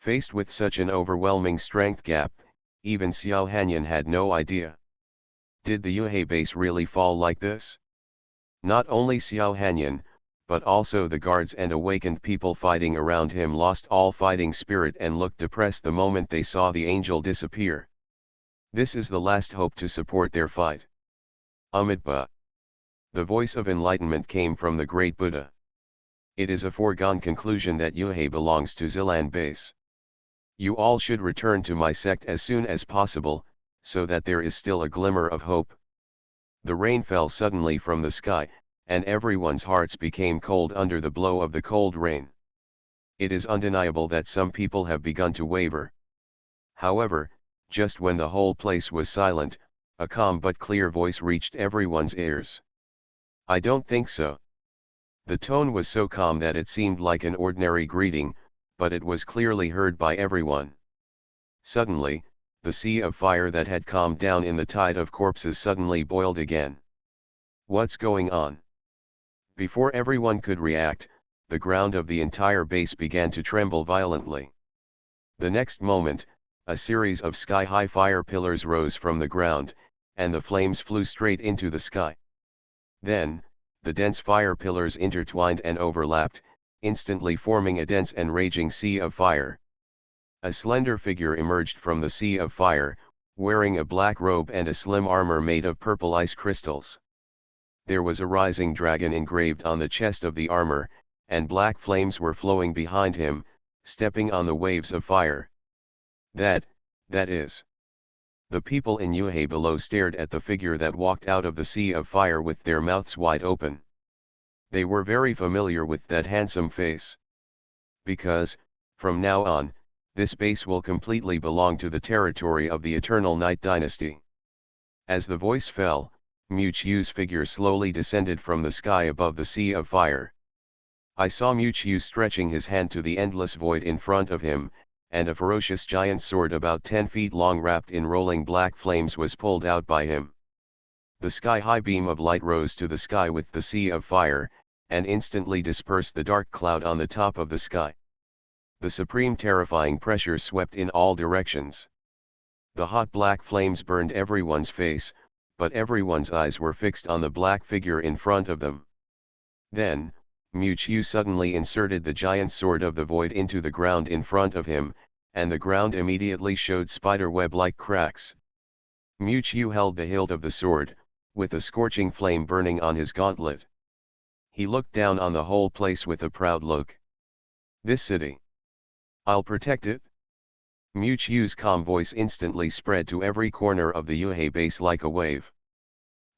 Faced with such an overwhelming strength gap, even Xiao Hanyan had no idea. Did the Yuhei base really fall like this? Not only Xiao Hanyan, but also the guards and awakened people fighting around him lost all fighting spirit and looked depressed the moment they saw the angel disappear. This is the last hope to support their fight. Amitabha. The voice of enlightenment came from the great Buddha. It is a foregone conclusion that Yuhei belongs to Zilan base. You all should return to my sect as soon as possible, so that there is still a glimmer of hope. The rain fell suddenly from the sky, and everyone's hearts became cold under the blow of the cold rain. It is undeniable that some people have begun to waver. However, just when the whole place was silent, a calm but clear voice reached everyone's ears. I don't think so. The tone was so calm that it seemed like an ordinary greeting, but it was clearly heard by everyone. Suddenly, the sea of fire that had calmed down in the tide of corpses suddenly boiled again. What's going on? Before everyone could react, the ground of the entire base began to tremble violently. The next moment, a series of sky-high fire pillars rose from the ground, and the flames flew straight into the sky. Then, the dense fire pillars intertwined and overlapped, instantly forming a dense and raging sea of fire. A slender figure emerged from the sea of fire, wearing a black robe and a slim armor made of purple ice crystals. There was a rising dragon engraved on the chest of the armor, and black flames were flowing behind him, stepping on the waves of fire. That is. The people in Yuhei below stared at the figure that walked out of the sea of fire with their mouths wide open. They were very familiar with that handsome face. Because, from now on, this base will completely belong to the territory of the Eternal Night Dynasty. As the voice fell, Mu Chiu's figure slowly descended from the sky above the sea of fire. I saw Mu Chiu stretching his hand to the endless void in front of him, and a ferocious giant sword about 10 feet long wrapped in rolling black flames was pulled out by him. The sky-high beam of light rose to the sky with the sea of fire, and instantly dispersed the dark cloud on the top of the sky. The supreme terrifying pressure swept in all directions. The hot black flames burned everyone's face, but everyone's eyes were fixed on the black figure in front of them. Then, Mu Chiu suddenly inserted the giant sword of the void into the ground in front of him, and the ground immediately showed spider-web-like cracks. Mewtwo held the hilt of the sword, with a scorching flame burning on his gauntlet. He looked down on the whole place with a proud look. "This city. I'll protect it." Mewtwo's calm voice instantly spread to every corner of the Yuhei base like a wave.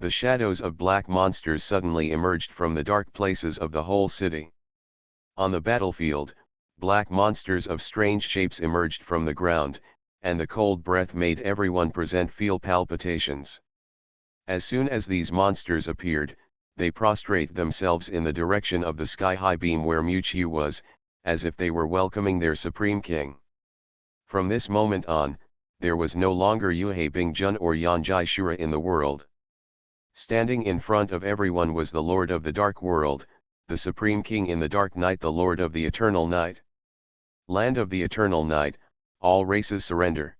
The shadows of black monsters suddenly emerged from the dark places of the whole city. On the battlefield, black monsters of strange shapes emerged from the ground, and the cold breath made everyone present feel palpitations. As soon as these monsters appeared, they prostrate themselves in the direction of the sky-high beam where Mewtwo was, as if they were welcoming their supreme king. From this moment on, there was no longer Yuhei Bingjun or Yanjai Shura in the world. Standing in front of everyone was the Lord of the Dark World, the Supreme King in the Dark Night, the Lord of the Eternal Night. Land of the Eternal Night, all races surrender.